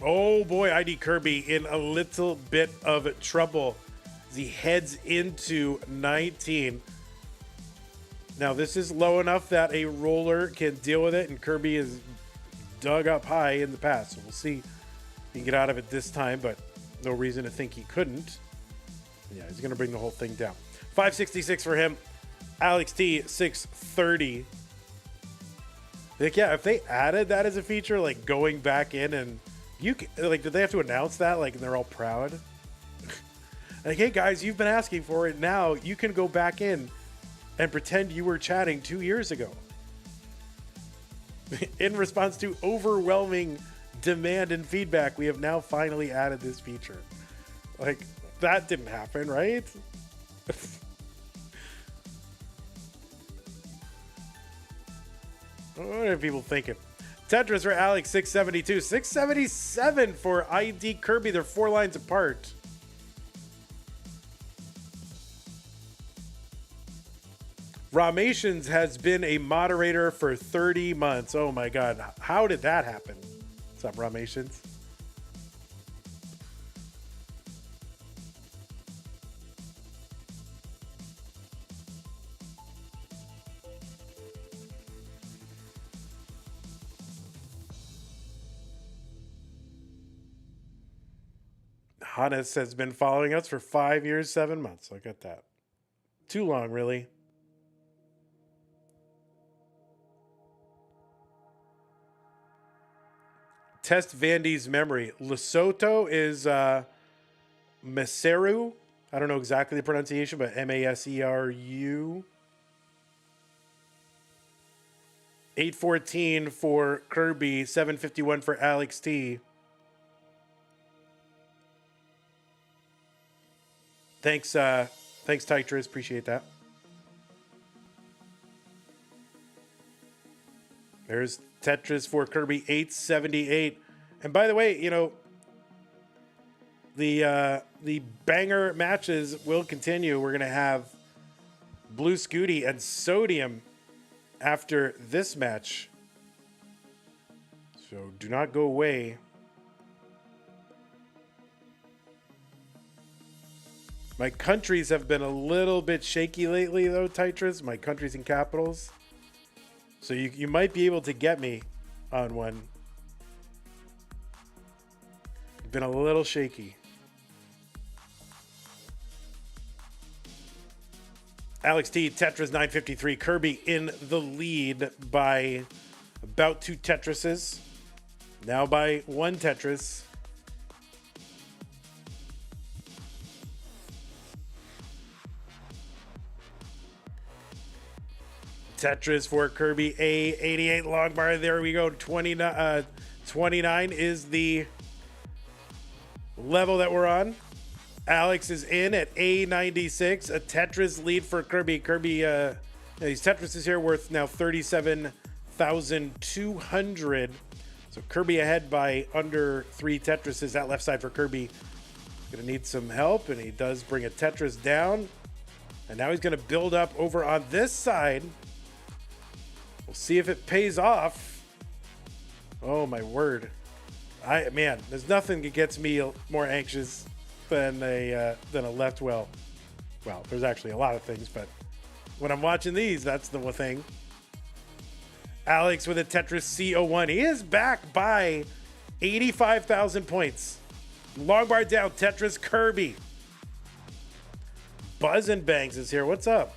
Oh boy, ID Kirby in a little bit of trouble as he heads into 19. Now this is low enough that a roller can deal with it, and Kirby is dug up high in the past. So we'll see if he can get out of it this time, but no reason to think he couldn't. Yeah, he's going to bring the whole thing down. 566 for him. Alext 630. Like, yeah, if they added that as a feature, like going back in and you can, like, did they have to announce that? Like, and they're all proud. Like, hey guys, you've been asking for it. Now you can go back in and pretend you were chatting 2 years ago. In response to overwhelming demand and feedback, we have now finally added this feature. Like, that didn't happen, right? What are people thinking? Tetris for Alex, 672. 677 for ID Kirby. They're 4 lines apart. Ramations has been a moderator for 30 months. Oh my God. How did that happen? What's up, Ramations? Hannes has been following us for 5 years, 7 months. Look at that. Too long, really. Test Vandy's memory. Lesotho is Maseru. I don't know exactly the pronunciation, but Maseru. 814 for Kirby, 751 for Alext. Thanks, Tetris. Appreciate that. There's Tetris for Kirby, 878. And by the way, you know, the banger matches will continue. We're gonna have Blue Scuti and Sodium after this match. So do not go away. My countries have been a little bit shaky lately, though, Tetris. My countries and capitals. So you might be able to get me on one. Been a little shaky. Alext, Tetris 953. Kirby in the lead by about 2 Tetrises. Now by 1 Tetris. Tetris for Kirby, A88 long bar. There we go. 29 is the level that we're on. Alex is in at A96. A Tetris lead for Kirby. Kirby, these Tetrises here worth now 37,200. So Kirby ahead by under 3 Tetrises. That left side for Kirby. Gonna need some help, and he does bring a Tetris down. And now he's gonna build up over on this side. We'll see if it pays off. Oh my word. Man, there's nothing that gets me more anxious than a left well. Well, there's actually a lot of things, but when I'm watching these, that's the one thing. Alex with a Tetris C01. He is back by 85,000 points. Long bar down, Tetris Kirby. Buzz and Bangs is here. What's up?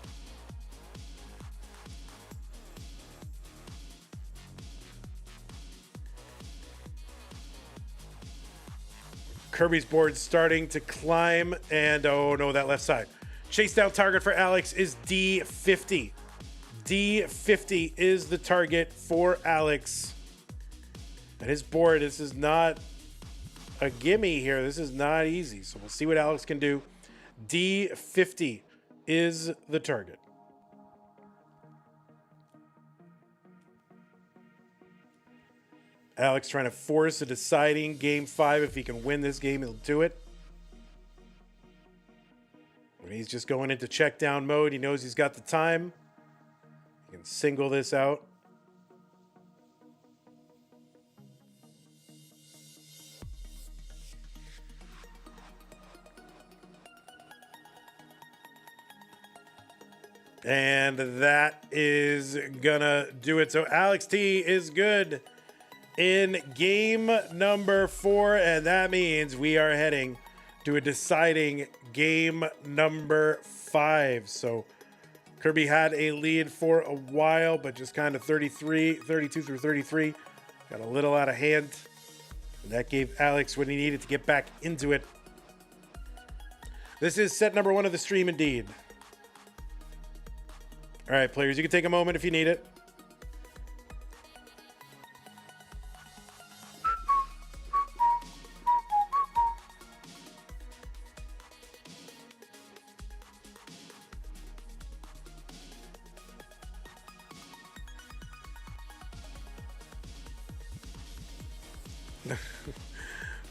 Kirby's board starting to climb, and oh no, that left side. Chase down target for Alex is D50. D50 is the target for Alex. And his board, this is not a gimme here. This is not easy. So we'll see what Alex can do. D50 is the target. Alex trying to force a deciding game 5. If he can win this game, he'll do it. When he's just going into check down mode, he knows he's got the time. He can single this out. And that is gonna do it. So Alext is good in game number 4, and that means we are heading to a deciding game number 5. So Kirby had a lead for a while, but just kind of 32 through 33. Got a little out of hand. And that gave Alex what he needed to get back into it. This is set number 1 of the stream indeed. All right, players, you can take a moment if you need it.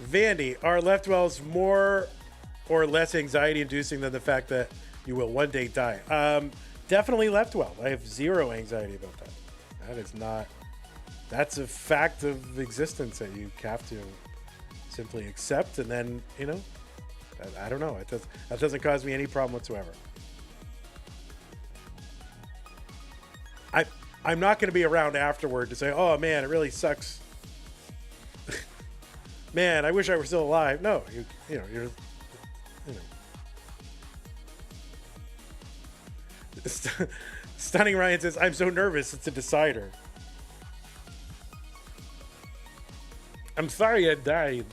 Vandy, are left wells more or less anxiety inducing than the fact that you will one day die? Definitely left well. I have zero anxiety about that. That is not, that's a fact of existence that you have to simply accept. And then, you know, I don't know. That doesn't cause me any problem whatsoever. I'm not going to be around afterward to say, oh man, it really sucks. Man, I wish I were still alive. No, you're Stunning Ryan says, I'm so nervous, it's a decider. I'm sorry I died.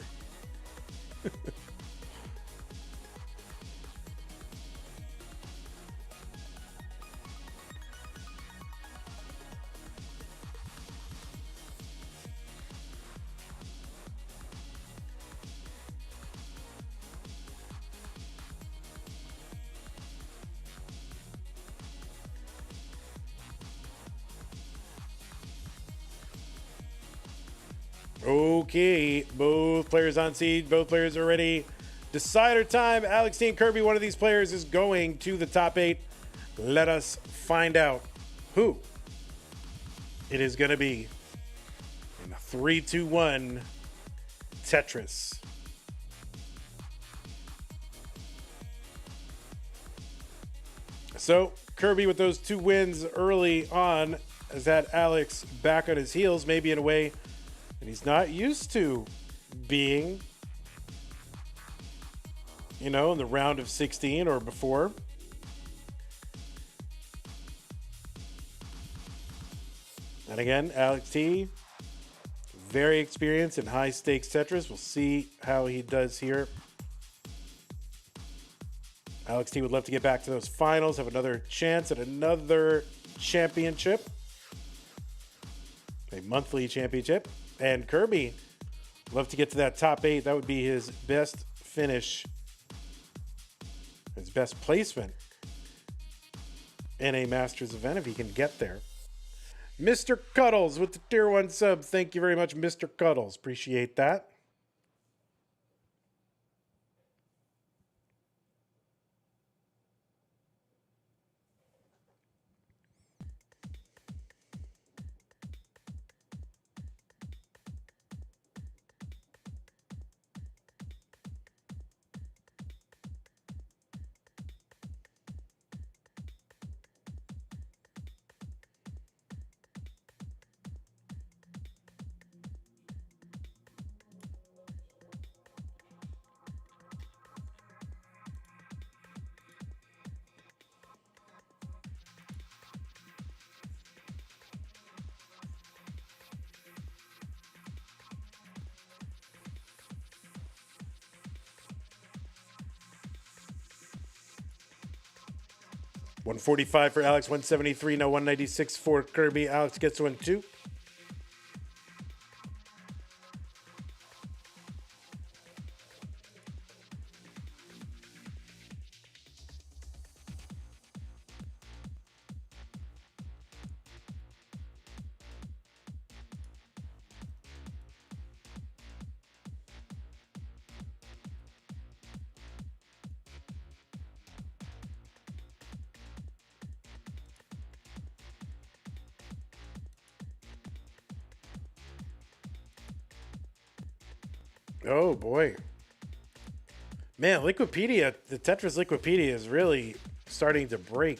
Okay, both players on seed, both players are ready. Decider time. Alex and Kirby, one of these players is going to the top 8. Let us find out who it is going to be in 3, 2, 1 Tetris. So Kirby with those 2 wins early on has had Alex back on his heels, maybe in a way and he's not used to being, you know, in the round of 16 or before. And again, Alex T, very experienced in high stakes Tetris. We'll see how he does here. Alex T would love to get back to those finals, have another chance at another championship, a monthly championship. And Kirby, love to get to that top 8. That would be his best finish, his best placement in a Masters event if he can get there. Mr. Cuddles with the tier 1 sub. Thank you very much, Mr. Cuddles. Appreciate that. $145 for Alex, $173, no $196 for Kirby. Alex gets 1, 2. Oh boy. Man, Liquipedia, the Tetris Liquipedia is really starting to break.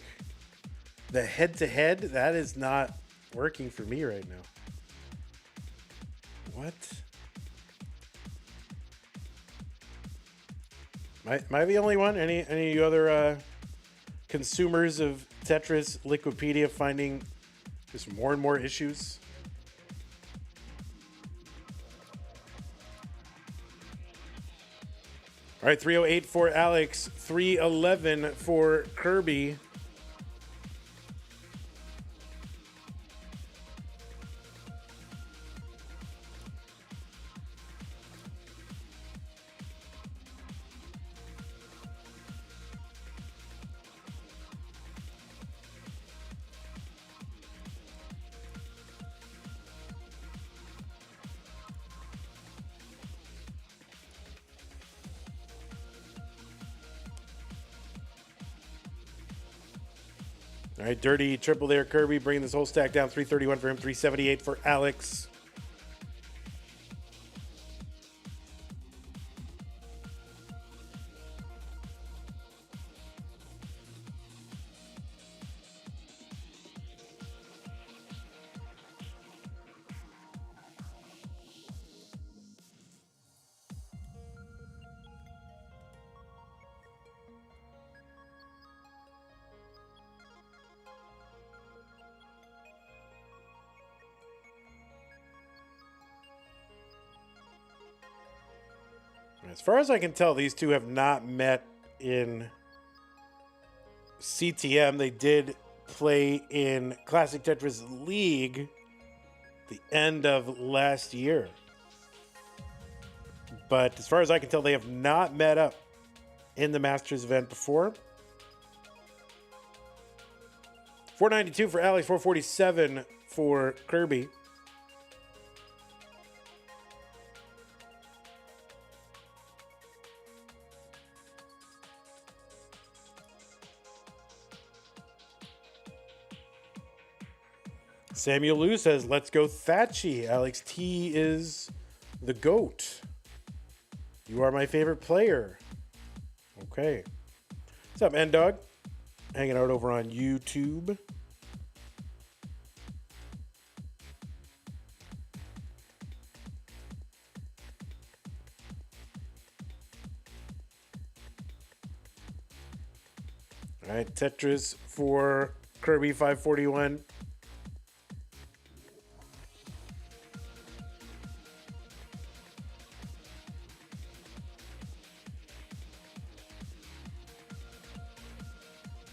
The head-to-head, that is not working for me right now. What? Am I the only one? Any other consumers of Tetris Liquipedia finding just more and more issues. All right, 308 for Alex, 311 for Kirby. All right, dirty triple there, Kirby, bringing this whole stack down. 331 for him, 378 for Alex. As far as I can tell, these two have not met in CTM. They did play in Classic Tetris League the end of last year. But as far as I can tell, they have not met up in the Masters event before. 492 for Alex, 447 for Kirby. Samuel Liu says, let's go Thatchy. Alex T is the GOAT. You are my favorite player. Okay. What's up, N-Dog? Hanging out over on YouTube. All right, Tetris for Kirby 541.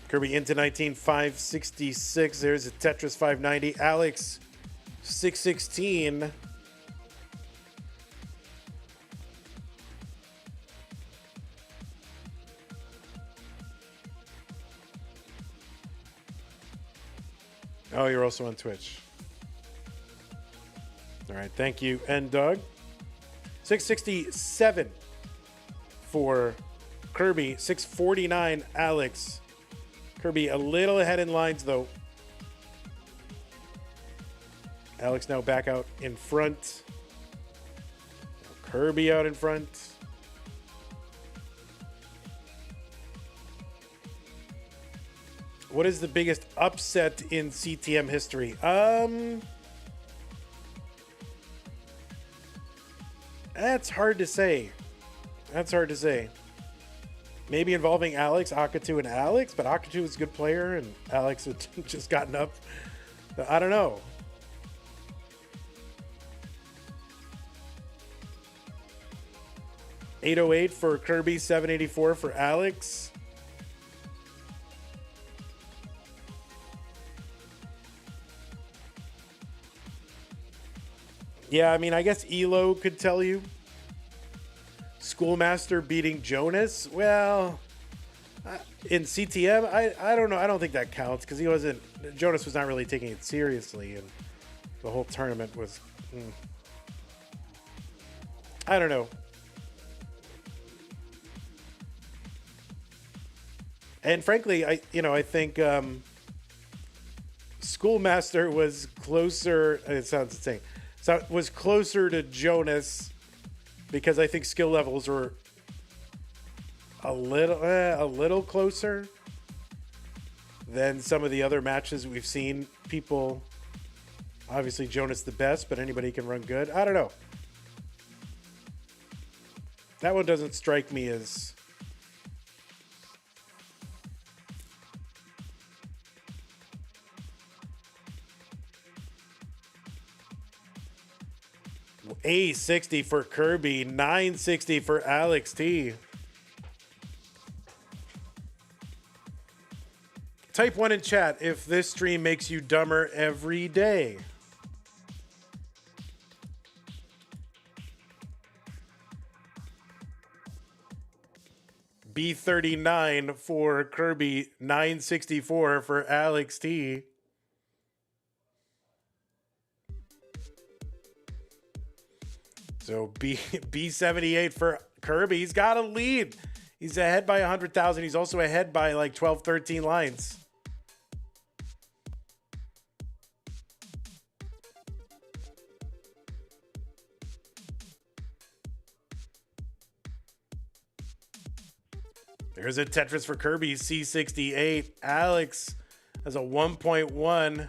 Kirby into 19, 566. There's a Tetris 590. Alex 616. Oh, you're also on Twitch. All right, thank you, N-Dog. 667 for Kirby. 649, Alex. Kirby a little ahead in lines, though. Alex now back out in front. Now Kirby out in front. What is the biggest upset in CTM history? That's hard to say. That's hard to say. Maybe involving Alex, Akatu, and Alex, but Akatu is a good player, and Alex had just gotten up. I don't know. $808 for Kirby, $784 for Alex. Yeah, I mean, I guess Elo could tell you. Schoolmaster beating Jonas. Well, in CTM, I don't know. I don't think that counts because Jonas was not really taking it seriously, and the whole tournament was. I don't know. And frankly, I think Schoolmaster was closer. It sounds insane. So was closer to Jonas because I think skill levels were a little closer than some of the other matches we've seen. People, obviously Jonas the best, but anybody can run good. I don't know. That one doesn't strike me as A60 for Kirby, 960 for Alext. Type 1 in chat if this stream makes you dumber every day. B39 for Kirby, 964 for Alext. So B78 for Kirby. He's got a lead. He's ahead by 100,000. He's also ahead by like 12, 13 lines. There's a Tetris for Kirby, C68. Alex has a 1.1.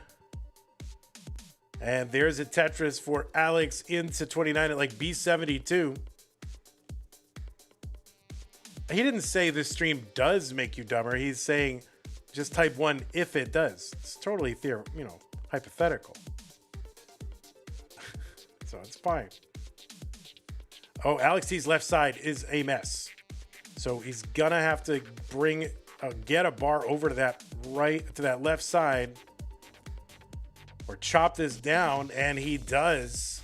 And there's a Tetris for Alex into 29 at like B72. He didn't say this stream does make you dumber. He's saying just type 1 if it does. It's totally hypothetical. So it's fine. Oh, Alex's left side is a mess. So he's gonna have to get a bar over to that left side or chop this down, and he does.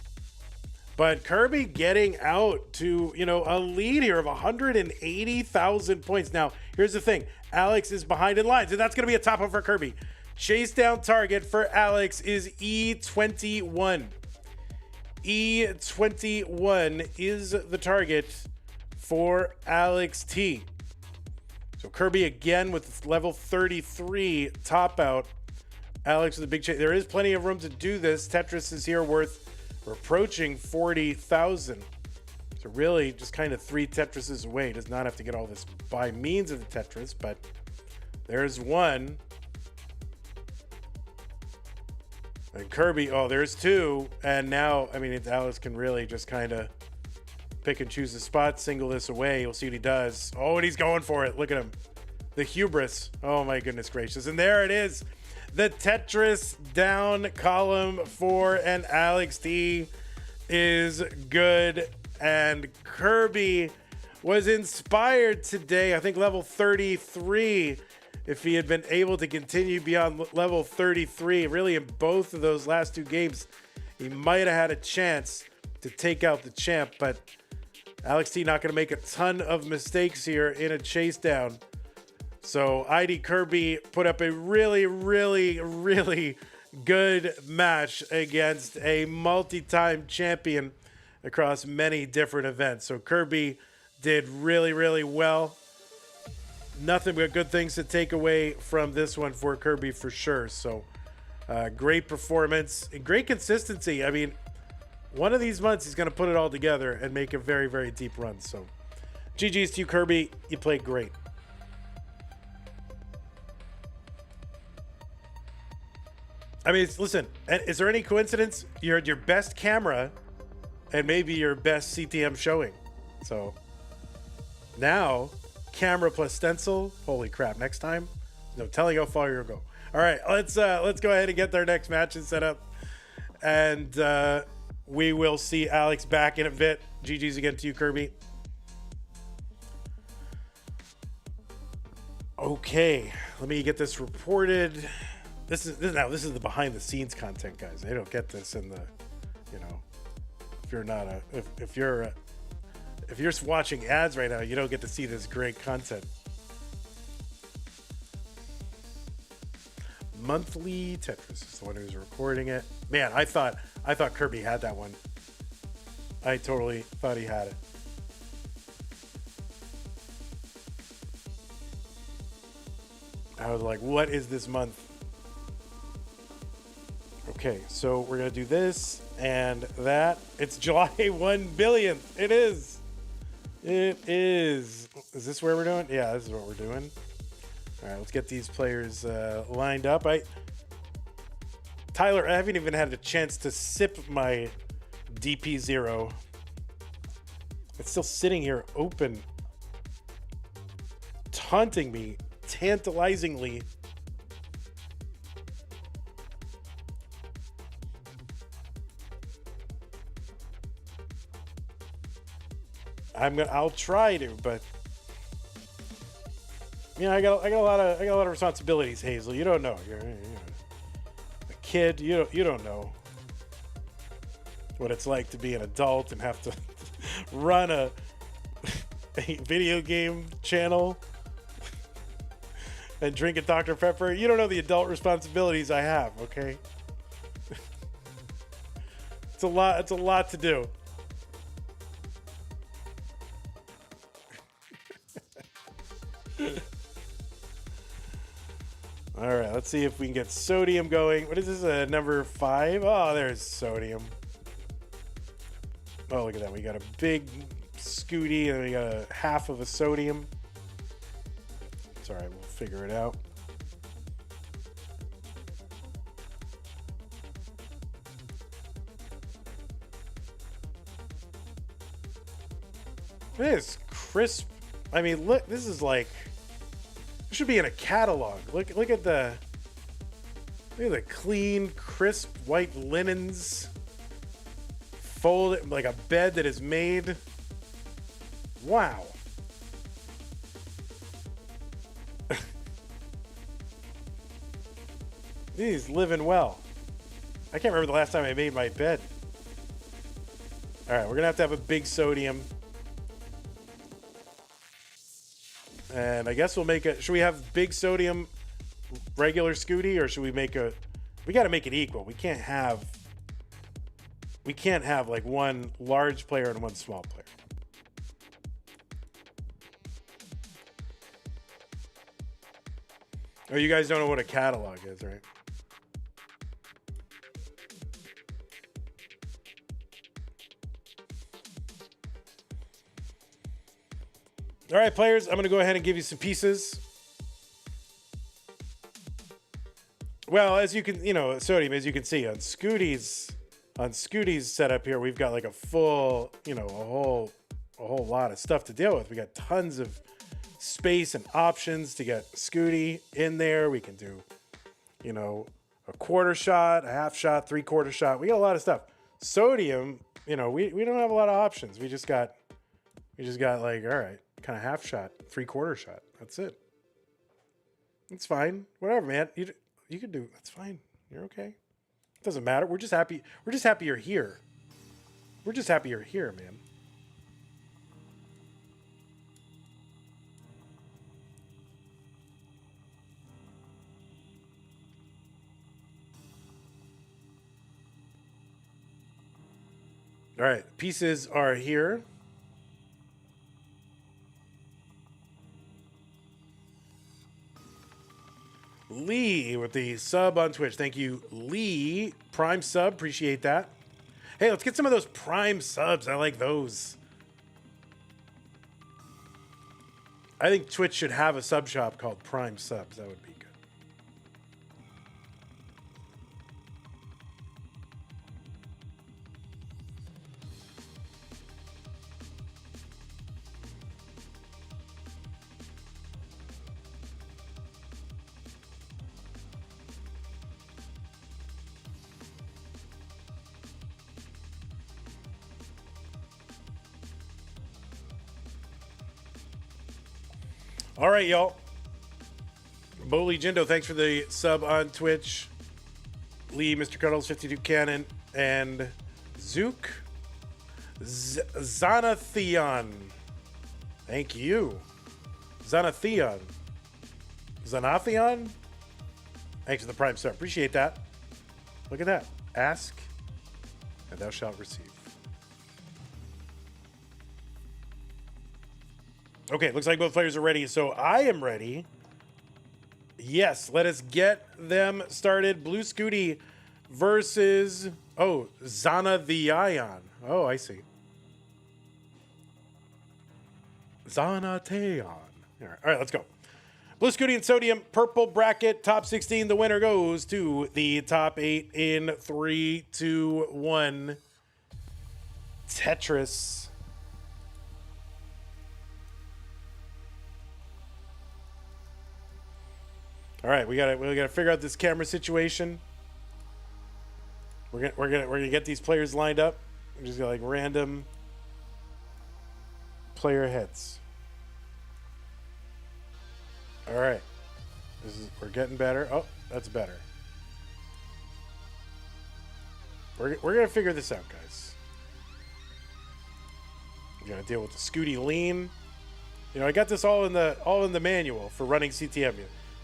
But Kirby getting out to, a lead here of 180,000 points. Now, here's the thing. Alex is behind in lines, and that's going to be a top up for Kirby. Chase down target for Alex is E21. E21 is the target for Alext. So Kirby again with level 33 top out. Alex with a big chase. There is plenty of room to do this. Tetris is here worth approaching 40,000. So really just kind of 3 Tetrises away. Does not have to get all this by means of the Tetris, but there's one. And Kirby, there's 2. And now, Alex can really just kind of pick and choose the spot, single this away. You'll see what he does. Oh, and he's going for it. Look at him. The hubris. Oh my goodness gracious. And there it is. The Tetris down column for an Alext is good. And Kirby was inspired today. I think level 33. If he had been able to continue beyond level 33, really in both of those last 2 games, he might have had a chance to take out the champ. But Alext not going to make a ton of mistakes here in a chase down. So ID Kirby put up a really, really, really good match against a multi-time champion across many different events. So Kirby did really, really well. Nothing but good things to take away from this one for Kirby for sure. So great performance and great consistency. One of these months he's going to put it all together and make a very, very deep run. So GG's to you, Kirby. You played great. Listen, is there any coincidence? You're at your best camera and maybe your best CTM showing. So now, camera plus stencil. Holy crap, next time, no telling how far you'll go. All right, let's go ahead and get our next matches set up. And we will see Alex back in a bit. GG's again to you, Kirby. Okay, let me get this reported. This is the behind the scenes content, guys. They don't get this in the, if you're not if you're watching ads right now, you don't get to see this great content. Monthly Tetris is the one who's recording it. Man, I thought Kirby had that one. I totally thought he had it. I was like, what is this month? Okay, so we're going to do this and that. It's July 1 billionth. It is. It is. Is this where we're doing? Yeah, this is what we're doing. All right, let's get these players lined up. Tyler, I haven't even had a chance to sip my DP0. It's still sitting here open, taunting me tantalizingly. I'll try to, but I got a lot of responsibilities, Hazel. You don't know. You're a kid. You don't know what it's like to be an adult and have to run a video game channel and drink a Dr. Pepper. You don't know the adult responsibilities I have, okay? It's a lot to do. All right, let's see if we can get sodium going. What is this, number 5? Oh, there's sodium. Oh, look at that. We got a big Scuti and we got a half of a sodium. It's all right, we'll figure it out. It is crisp. I mean, look, this is like, it should be in a catalog. Look at the clean, crisp white linens. Folded like a bed that is made. Wow. He's living well. I can't remember the last time I made my bed. All right, we're gonna have to have a big sodium. And I guess we'll make should we have big sodium regular Scuti, or should we make we got to make it equal. We can't have like one large player and one small player. Oh, you guys don't know what a catalog is, right? All right, players, I'm going to go ahead and give you some pieces. Well, as you can, sodium, as you can see on Scuti's setup here, we've got like a full, a whole lot of stuff to deal with. We got tons of space and options to get Scuti in there. We can do, a quarter shot, a half shot, 3/4 shot. We got a lot of stuff. Sodium, we don't have a lot of options. We just got like, all right, kind of half shot, 3/4 shot. That's it. It's fine. Whatever, man. You can do. That's fine. You're okay. It doesn't matter. We're just happy. We're just happy you're here. We're just happy you're here, man. All right, pieces are here. Lee with the sub on Twitch. Thank you, Lee. Prime sub. Appreciate that. Hey, let's get some of those prime subs. I like those. I think Twitch should have a sub shop called Prime Subs. That would be good. All right, y'all. Boli Jindo, thanks for the sub on Twitch. Lee, Mr. Cuddles, 52 Cannon, and Zook. Zanatheon. Thank you. Zanatheon. Zanatheon? Thanks for the prime sub. Appreciate that. Look at that. Ask, and thou shalt receive. Okay, looks like both players are ready, so I am ready. Yes, let us get them started. Blue Scuti versus, Zana the Ion. Oh, I see. Zana Teon. All right, let's go. Blue Scuti and Sodium, purple bracket, top 16. The winner goes to the top 8 in 3, 2, 1. Tetris. All right, we gotta figure out this camera situation. We're gonna get these players lined up. We're just gonna like random player hits. All right. We're getting better. Oh, that's better. We're gonna figure this out, guys. We're gonna deal with the Scuti lean. You know, I got this all in the manual for running CTM.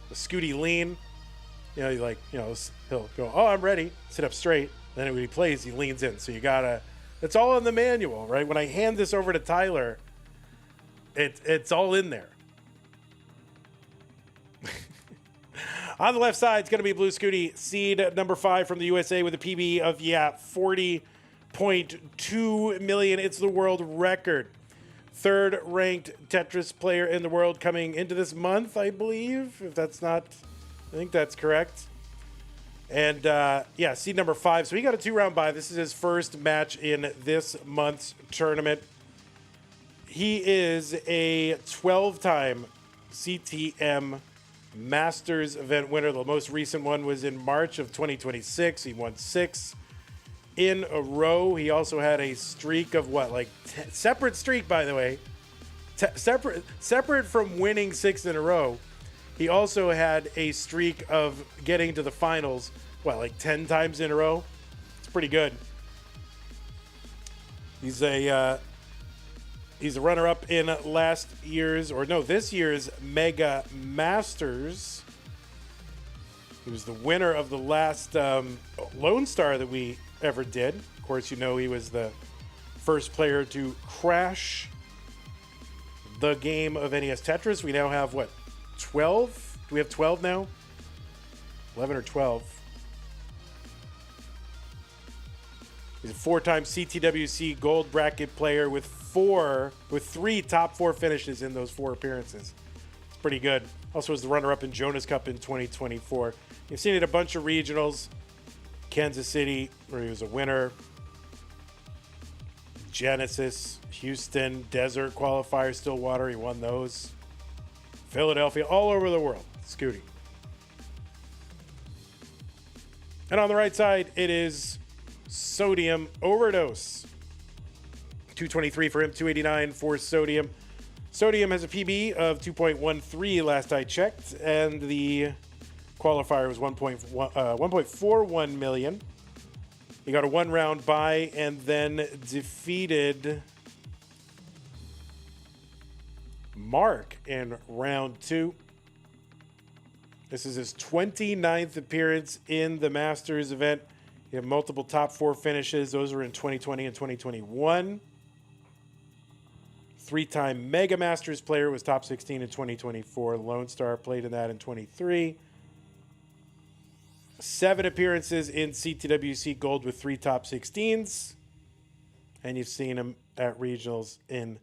The Scuti lean. You know, he'll go, oh, I'm ready. Sit up straight. Then when he plays, he leans in. So you gotta. It's all in the manual, right? When I hand this over to Tyler, it's all in there. On the left side, it's going to be Blue Scuti, seed number 5 from the USA with a PB of, 40.2 million. It's the world record. Third ranked Tetris player in the world coming into this month, I believe. If that's not, I think that's correct. And seed number 5. So he got a 2-round bye. This is his first match in this month's tournament. He is a 12-time CTM Masters event winner. The most recent one was in March of 2026. He won 6 in a row. He also had a streak of separate streak, by the way, separate from winning 6 in a row. He also had a streak of getting to the finals, 10 times in a row. It's pretty good. He's a runner-up in this year's Mega Masters. He was the winner of the last Lone Star that we ever did. Of course, he was the first player to crash the game of NES Tetris. We now have, 12? Do we have 12 now? 11 or 12. He's a 4-time CTWC gold bracket player with 3 top 4 finishes in those 4 appearances. It's pretty good. Also was the runner-up in Jonas Cup in 2024. You've seen it at a bunch of regionals. Kansas City, where he was a winner. Genesis, Houston, Desert qualifier, Stillwater, he won those. Philadelphia, all over the world. Scuti. And on the right side, it is Sodium Overdose. 223 for him, 289 for Sodium. Sodium has a PB of 2.13 last I checked, and the qualifier was 1.41 million. He got a 1-round bye and then defeated Mark in round 2. This is his 29th appearance in the Masters event. He had multiple top 4 finishes. Those were in 2020 and 2021. 3-time Mega Masters player, was top 16 in 2024. Lone Star played in that in 23. 7 appearances in CTWC Gold with 3 top 16s. And you've seen him at regionals in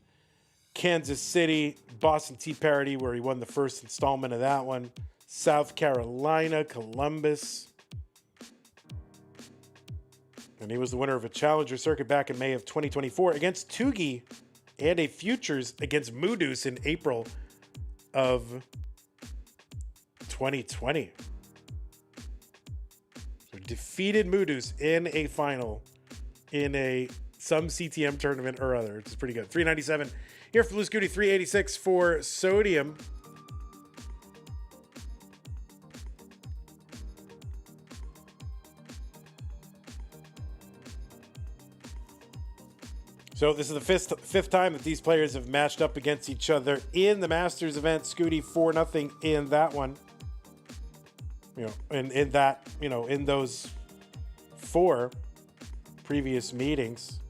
Kansas City, Boston Tea Party, where he won the first installment of that one. South Carolina, Columbus. And he was the winner of a Challenger Circuit back in May of 2024 against Tugi, and a Futures against Moodus in April of 2020. So defeated Moodus in a final in some CTM tournament or other, which is pretty good. 397 here for Blue Scuti, 386 for Sodium. So this is the fifth time that these players have matched up against each other in the Masters event. Scuti 4-0 in that one. In those 4 previous meetings.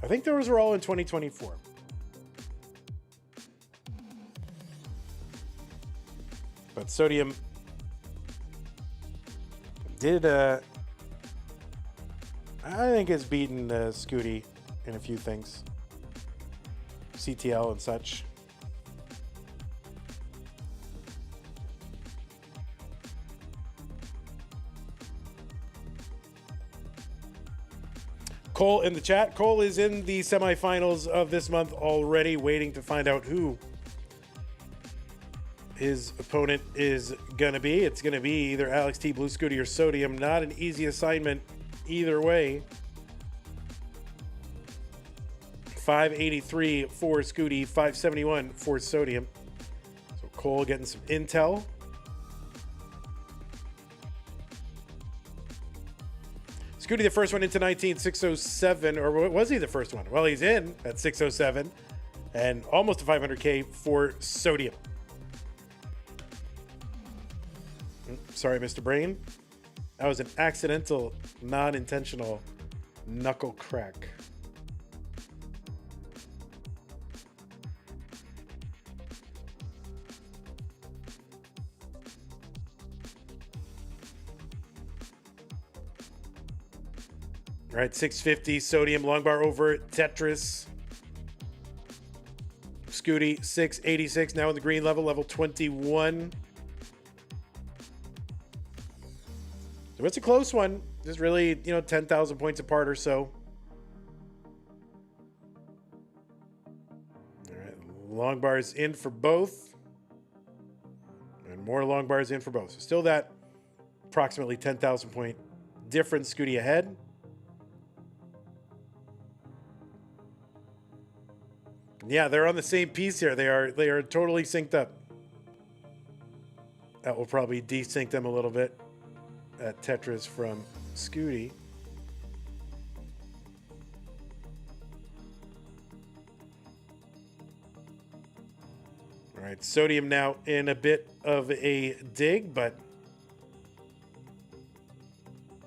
I think those were all in 2024. But Sodium did I think has beaten Scuti in a few things. CTL and such. Cole in the chat. Cole is in the semifinals of this month already, waiting to find out who his opponent is going to be. It's going to be either Alext, Blue Scuti, or Sodium. Not an easy assignment either way. 583 for Scuti, 571 for Sodium. So Cole getting some intel. Scuti, the first one into 19,607, or was he the first one? Well, he's in at 607, and almost a 500K for Sodium. Sorry, Mr. Brain. That was an accidental, non-intentional knuckle crack. All right, 650, Sodium, long bar over Tetris. Scuti, 686, now in the green level, level 21. So it's a close one. Just really, 10,000 points apart or so. All right, long bars in for both. And more long bars in for both. So still that approximately 10,000 point difference. Scuti ahead. Yeah, they're on the same piece here. They are totally synced up. That will probably desync them a little bit at Tetris from Scuti. All right, Sodium now in a bit of a dig, but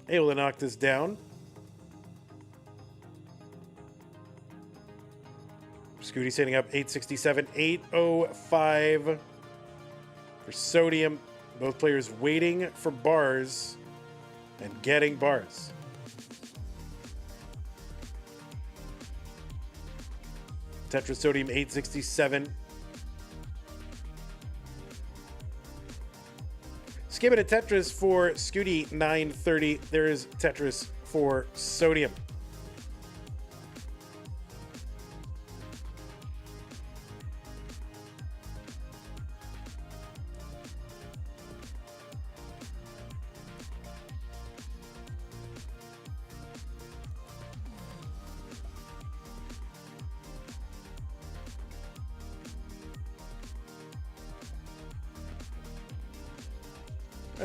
able to knock this down. Scuti setting up 867, 805 for Sodium. Both players waiting for bars and getting bars. Tetris Sodium 867. Skip it at Tetris for Scuti 930. There is Tetris for Sodium.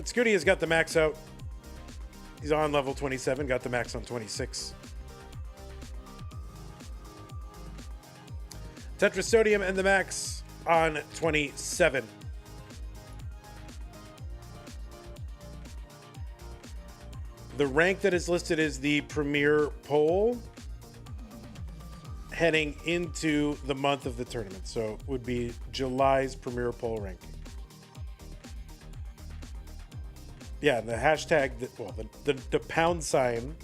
Scuti has got the max out. He's on level 27, got the max on 26. Tetris Sodium and the max on 27. The rank that is listed is the premier poll heading into the month of the tournament. So it would be July's premier poll ranking. Yeah, the hashtag, the pound sign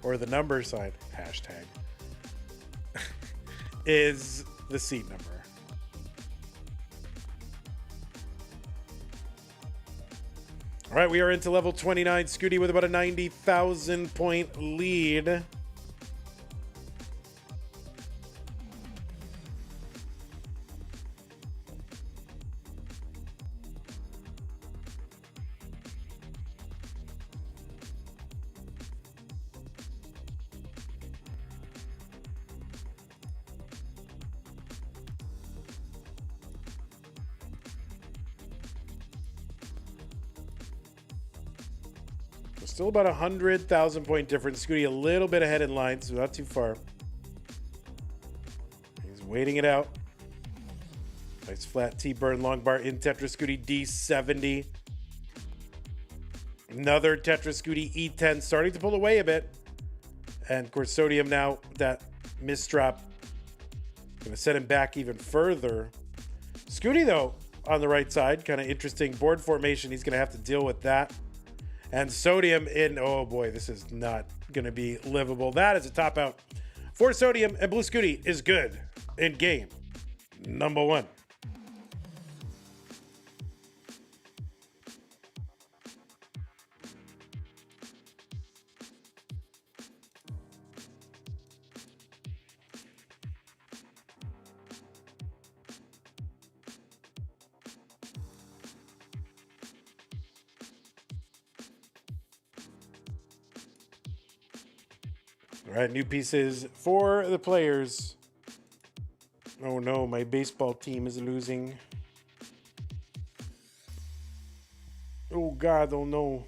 or the number sign, hashtag, is the seed number. All right, we are into level 29. Scuti with about a 90,000 point lead. Still about 100,000 point difference. Scuti a little bit ahead in line, so not too far. He's waiting it out. Nice flat T-burn long bar in Tetris Scuti D70. Another Tetris Scuti E10 starting to pull away a bit. And of course Sodium now, that misdrop, going to set him back even further. Scuti though, on the right side, kind of interesting board formation. He's going to have to deal with that. And Sodium in, oh boy, this is not going to be livable. That is a top out for Sodium, and Blue Scuti is good in game number one. All right, new pieces for the players. Oh no, my baseball team is losing. Oh God, oh no.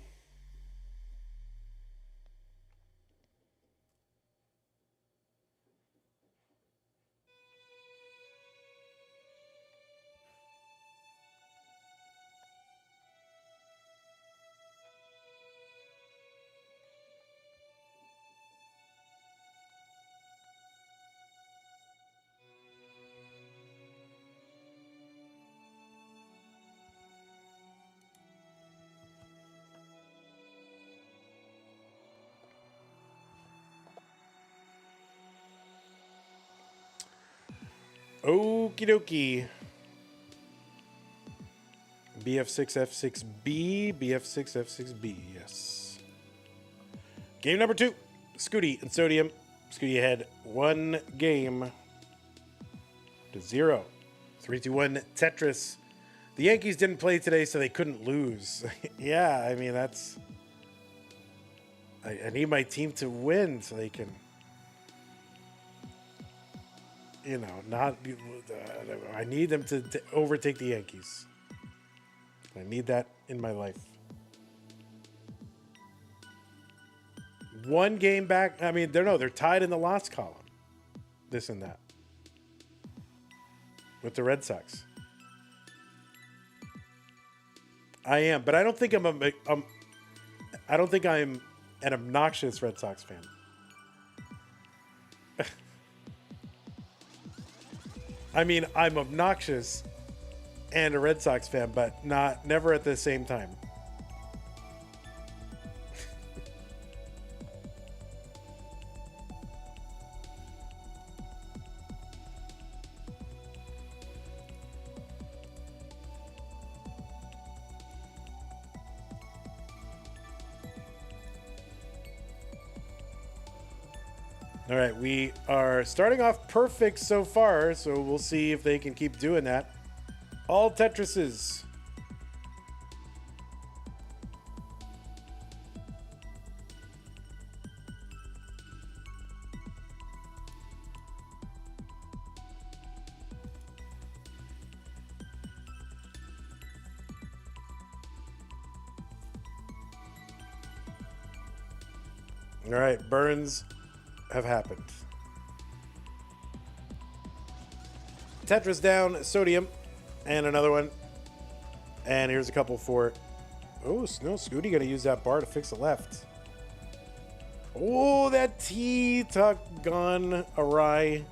Okie dokie. BF6F6B, BF6F6B, yes. Game number 2, Scuti and Sodium. Scuti ahead 1 game to 0. 3-2-1 Tetris. The Yankees didn't play today, so they couldn't lose. Yeah, I mean, that's... I need my team to win so they can... You know, not... I need them to overtake the Yankees. I need that in my life. 1 game back. I mean, they're tied in the loss column. This and that. With the Red Sox. I am, but I don't think I don't think I'm an obnoxious Red Sox fan. I mean, I'm obnoxious and a Red Sox fan, but never at the same time. All right, we are starting off perfect so far, so we'll see if they can keep doing that. All Tetrises. All right, burns have happened. Tetris down, Sodium, and another one. And here's a couple for... Oh, no, Scuti gonna use that bar to fix the left. Oh, that T-tuck gone awry.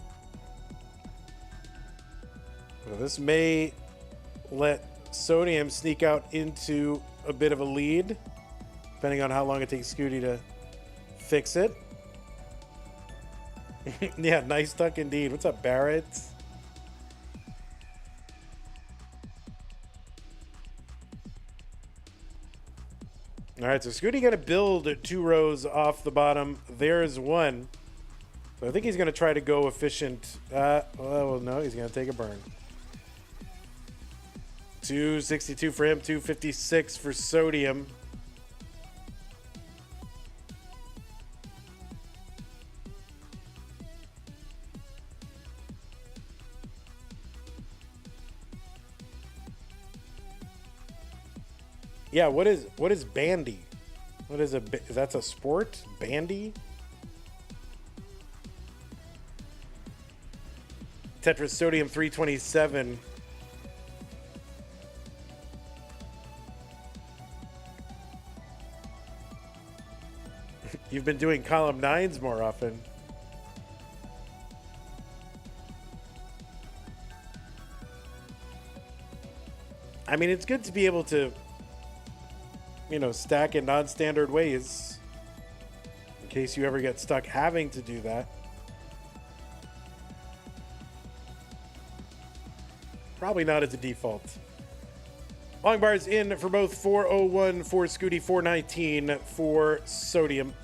Well, this may let Sodium sneak out into a bit of a lead, depending on how long it takes Scuti to fix it. Yeah, nice tuck indeed. What's up, Barrett? All right, so Scuti going to build 2 rows off the bottom. There's 1. So I think he's going to try to go efficient. Well, no, he's going to take a burn. 262 for him, 256 for Sodium. Yeah, what is bandy? What is that's a sport? Bandy? Tetris Sodium 327. You've been doing column 9s more often. I mean, it's good to be able to, you know, stack in non-standard ways in case you ever get stuck having to do that. Probably not as a default. Long bars in for both 401 for Scuti, 419 for Sodium.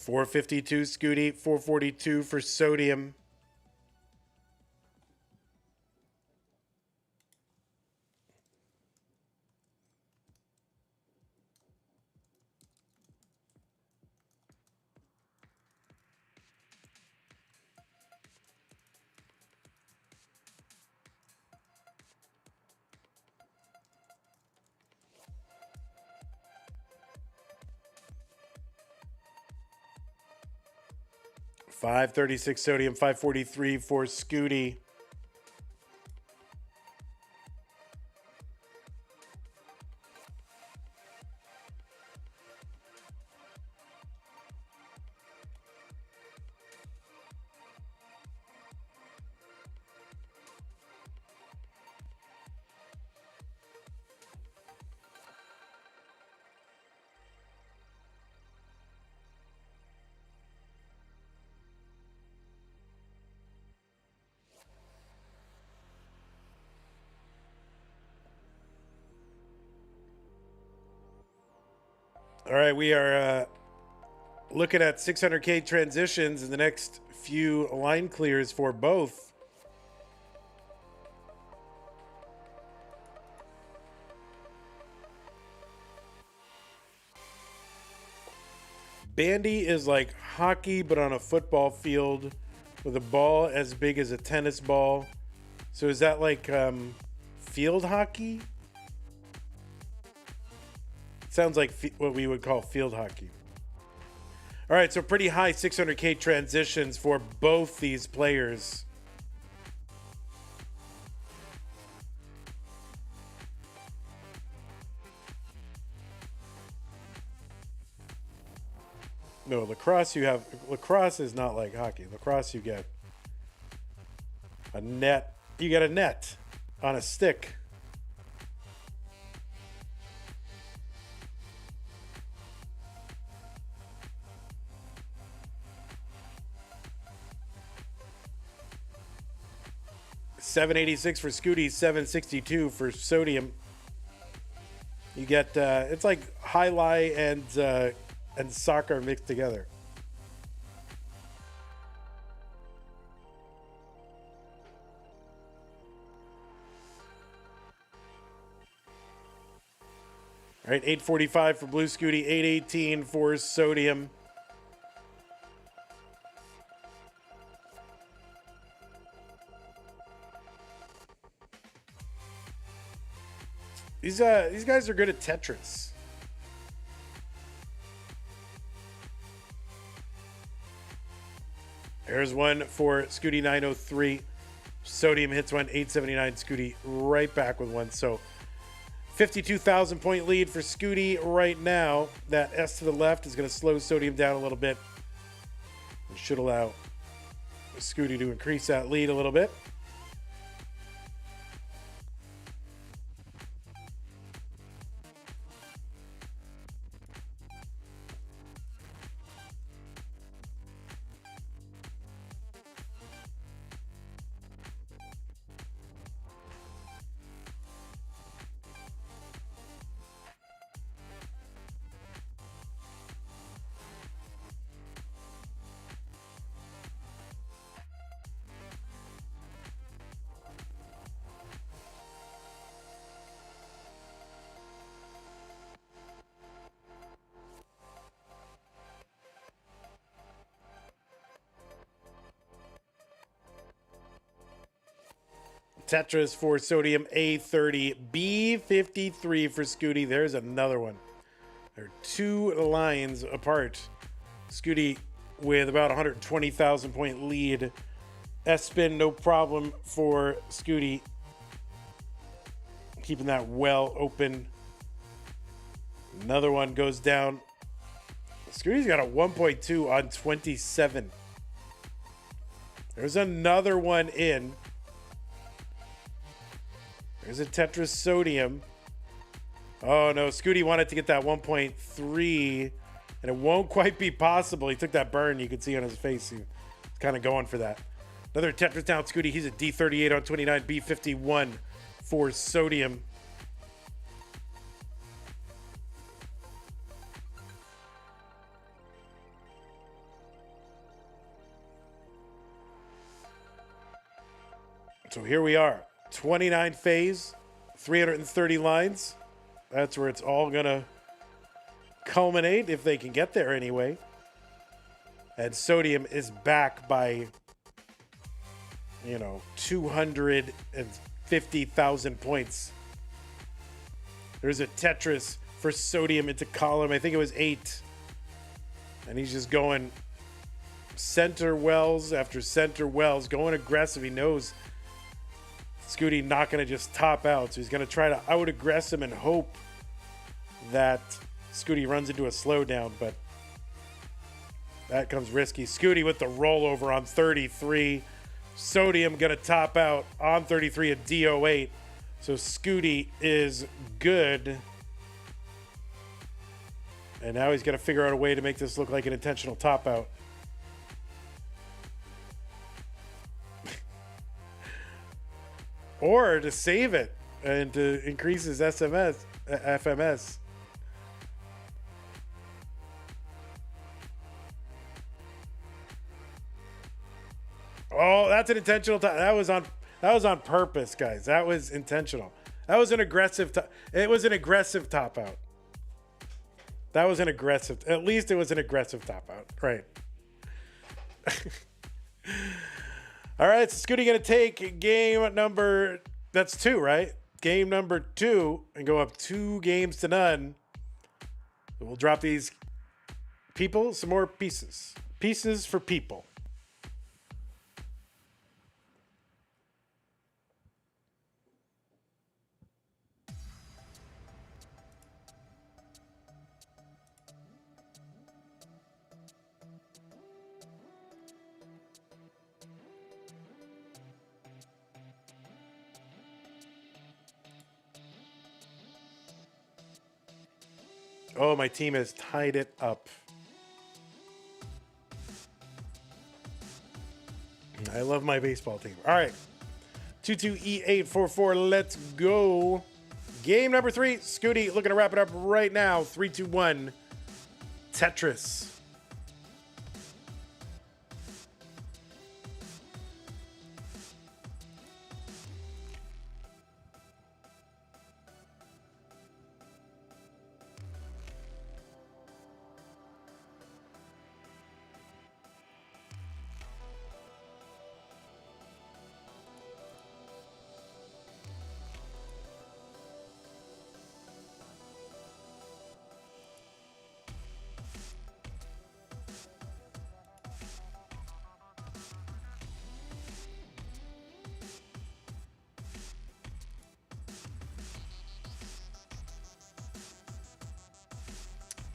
452 Scuti, 442 for sodium. $5.36 sodium, $5.43 for Scuti. All right, we are looking at 600K transitions in the next few line clears for both. Bandy is like hockey, but on a football field with a ball as big as a tennis ball. So is that like field hockey? Sounds like what we would call field hockey. All right, so pretty high 600K transitions for both these players. No, lacrosse is not like hockey. Lacrosse, you get a net. You get a net on a stick. $7.86 for Scuti, $7.62 for sodium. You get it's like highlight and soccer mixed together. All right, $8.45 for blue Scuti, $8.18 for sodium. These guys are good at Tetris. There's one for Scuti 903. Sodium hits one, 879. Scuti right back with one. So 52,000 point lead for Scuti right now. That S to the left is going to slow Sodium down a little bit. It should allow Scuti to increase that lead a little bit. Tetris for sodium, A30, B53 for Scuti. There's another one. They're two lines apart. Scuti with about 120,000 point lead. S-spin, no problem for Scuti. Keeping that well open. Another one goes down. Scuti's got a 1.2 on 27. There's another one in. There's a Tetris sodium. Oh no, Scuti wanted to get that 1.3, and it won't quite be possible. He took that burn you could see on his face. He's kind of going for that. Another Tetris down Scuti. He's a D38 on 29, B51 for sodium. here we are. 29 phase, 330 lines. That's where it's all going to culminate, if they can get there anyway. And Sodium is back by, 250,000 points. There's a Tetris for Sodium into column. I think it was 8. And he's just going center wells after center wells, going aggressive. He knows Scuti not going to just top out, so he's going to try to out-aggress him and hope that Scuti runs into a slowdown, but that comes risky. Scuti with the rollover on 33. Sodium going to top out on 33 at D08. So Scuti is good. And now he's got to figure out a way to make this look like an intentional top out. Or to save it and to increase his FMS. Oh, that's an intentional top. That was on purpose, guys. That was intentional. That was an aggressive it was an aggressive top out. That was an aggressive, at least it was an aggressive top out. Right. All right, so Scuti going to take game number, that's 2, right? Game number 2 and go up 2 games to none. We'll drop these people some more pieces. Pieces for people. Oh, my team has tied it up. I love my baseball team. All right. 22E844. Let's go. Game number 3. Scuti looking to wrap it up right now. 3, 2, 1. Tetris.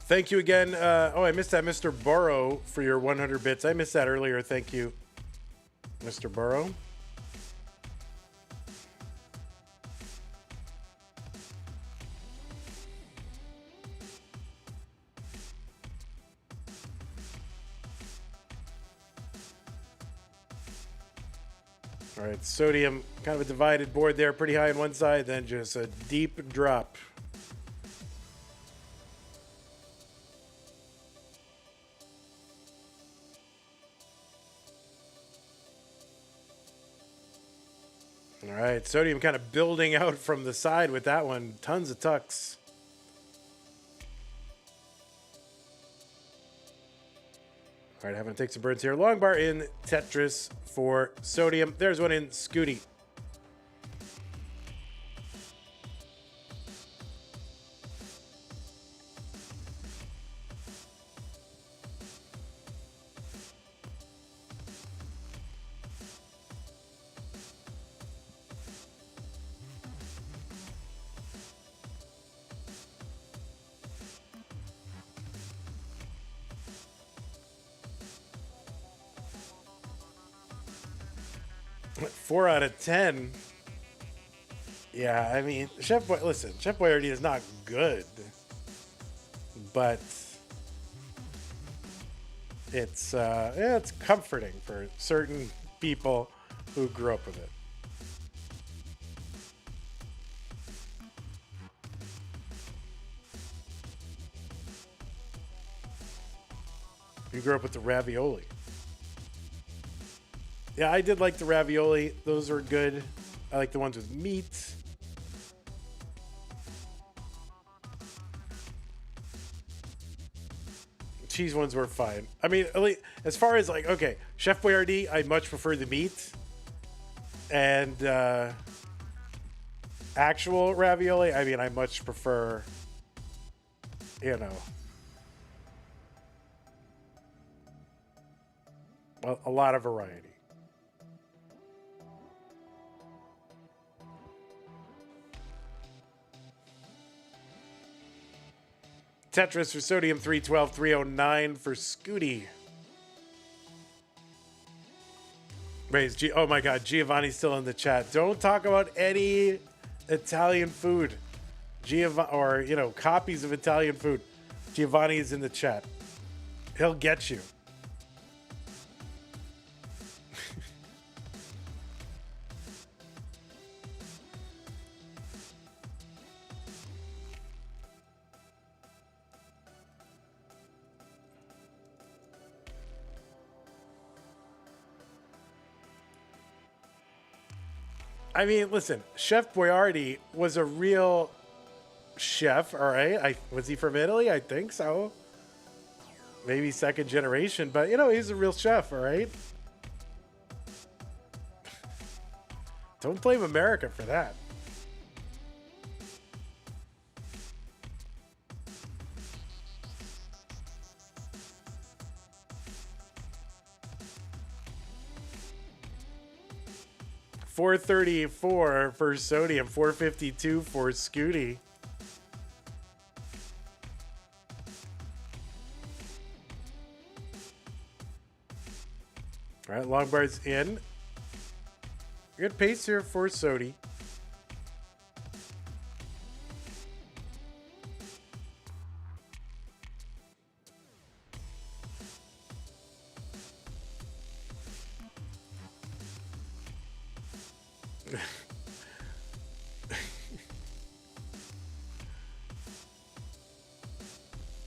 Thank you again. I missed that, Mr. Burrow, for your 100 bits. I missed that earlier. Thank you, Mr. Burrow. All right, Sodium, kind of a divided board there. Pretty high on one side, then just a deep drop. All right, Sodium kind of building out from the side with that one. Tons of tucks. All right, having to take some birds here. Long bar in Tetris for Sodium. There's one in Scuti. Four out of 10. Yeah, I mean, Chef Boyardee is not good, but it's comforting for certain people who grew up with it. You grew up with the ravioli. Yeah, I did like the ravioli. Those were good. I like the ones with meat. Cheese ones were fine. I mean, at least, as far as like, okay, Chef Boyardee, I much prefer the meat. And actual ravioli, I mean, I much prefer, you know, a lot of variety. Tetris for Sodium 312, 309 for Scuti. Wait, oh my God, Giovanni's still in the chat. Don't talk about any Italian food, or you know, copies of Italian food. Giovanni is in the chat. He'll get you. I mean, listen, Chef Boyardee was a real chef, all right? Was he from Italy? I think so. Maybe second generation, but you know, he's a real chef, all right? Don't blame America for that. $434 for Sodium, $452 for Scuti. All right, long bar's in. Good pace here for Sodi.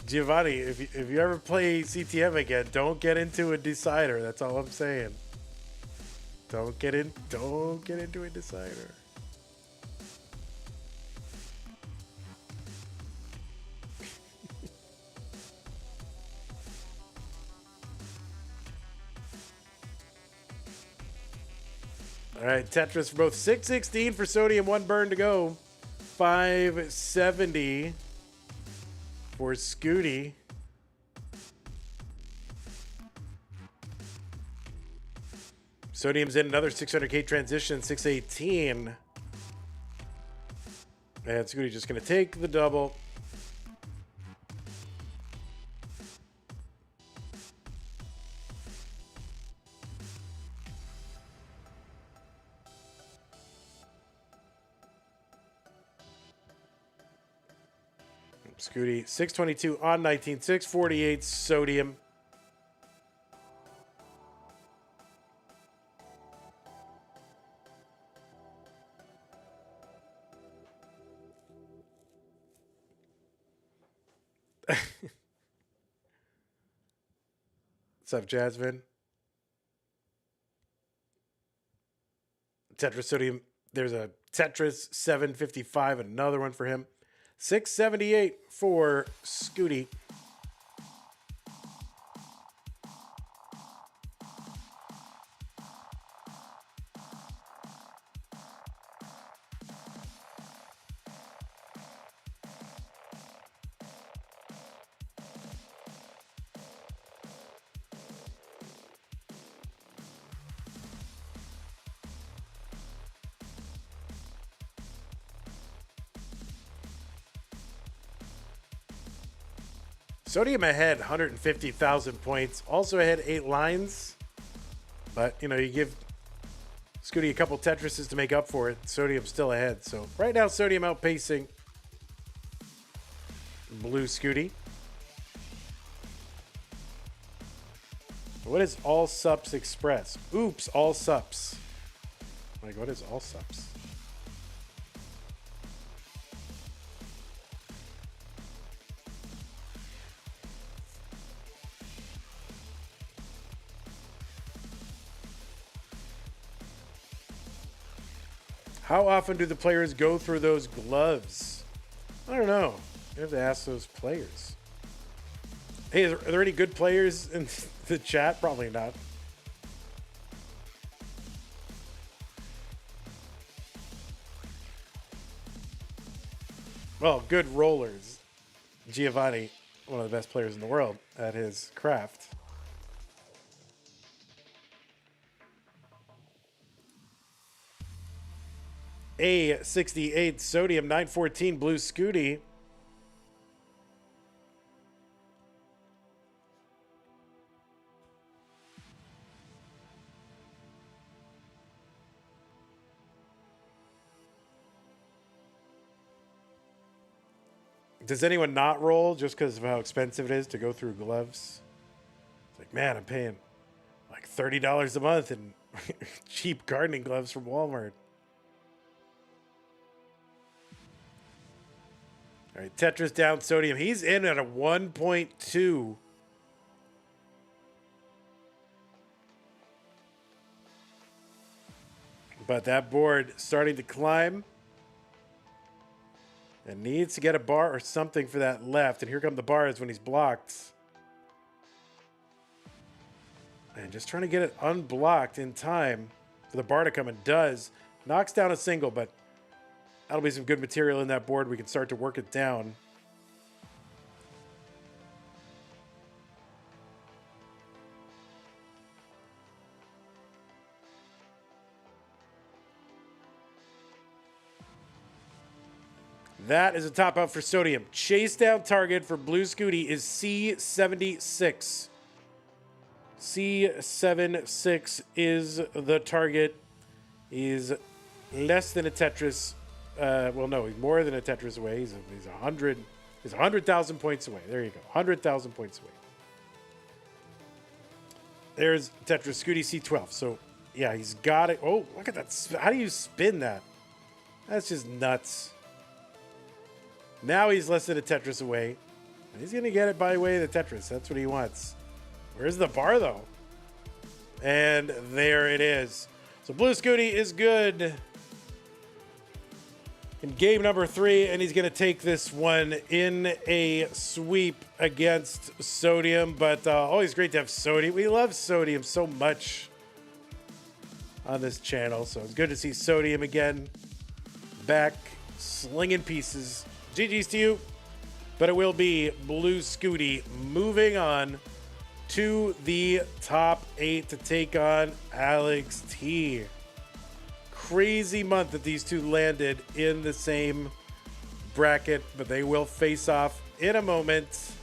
Giovanni, if you ever play CTM again, don't get into a decider. That's all I'm saying. Don't get into a decider. All right, Tetris for both. 616 for Sodium, 1 burn to go. 570 for Scuti. Sodium's in another 600k transition, 618. And Scuti just going to take the double. Scuti, 622 on 19, 648 Sodium. What's up, Jasmine? Tetris Sodium. There's a Tetris 755, another one for him. 678 for Scuti. Sodium ahead, 150,000 points. Also ahead 8 lines. But, you know, you give Scuti a couple Tetrises to make up for it. Sodium's still ahead. So right now, Sodium outpacing Blue Scuti. What is All Sups Express? Oops, All Sups. Like, what is All Sups? How often do the players go through those gloves? I don't know. You have to ask those players. Hey, are there any good players in the chat? Probably not. Well, good rollers. Giovanni, one of the best players in the world at his craft. A68 Sodium 914 Blue Scuti. Does anyone not roll just because of how expensive it is to go through gloves? It's like, man, I'm paying like $30 a month in cheap gardening gloves from Walmart. All right, Tetris down Sodium. He's in at a 1.2. But that board starting to climb. And needs to get a bar or something for that left. And here come the bars when he's blocked. And just trying to get it unblocked in time for the bar to come, and does. Knocks down a single, but that'll be some good material in that board. We can start to work it down. That is a top out for Sodium. Chase down target for Blue Scuti is C76. C76 is the target. He's less than a Tetris. Well, no, he's more than a Tetris away. He's 100. He's 100,000 points away. There you go. 100,000 points away. There's Tetris Scuti C12. So, yeah, he's got it. Oh, look at that. How do you spin that? That's just nuts. Now he's less than a Tetris away. He's going to get it by way of the Tetris. That's what he wants. Where's the bar, though? And there it is. So Blue Scuti is good in game number 3, and he's going to take this one in a sweep against Sodium. But always great to have Sodium. We love Sodium so much on this channel. So it's good to see Sodium again. Back, slinging pieces. GG's to you, but it will be Blue Scuti moving on to the top 8 to take on Alext. Crazy month that these two landed in the same bracket, but they will face off in a moment.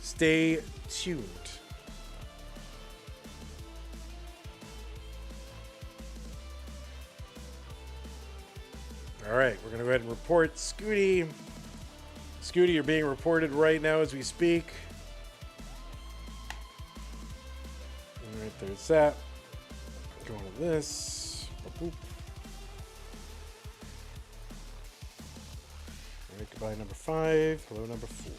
Stay tuned. All right, we're going to go ahead and report Scuti. Scuti, you're being reported right now as we speak. All right, there's that. Going to this. Boop. All right, goodbye, number 5. Hello, number 4.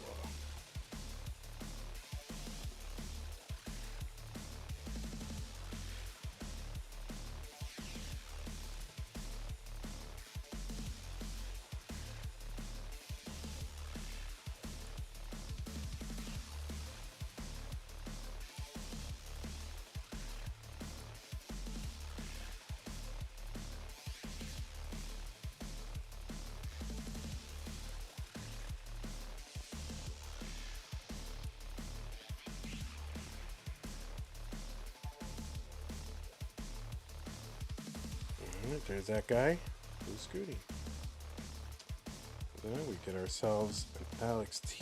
There's that guy, Blue Scuti. Then we get ourselves an Alext.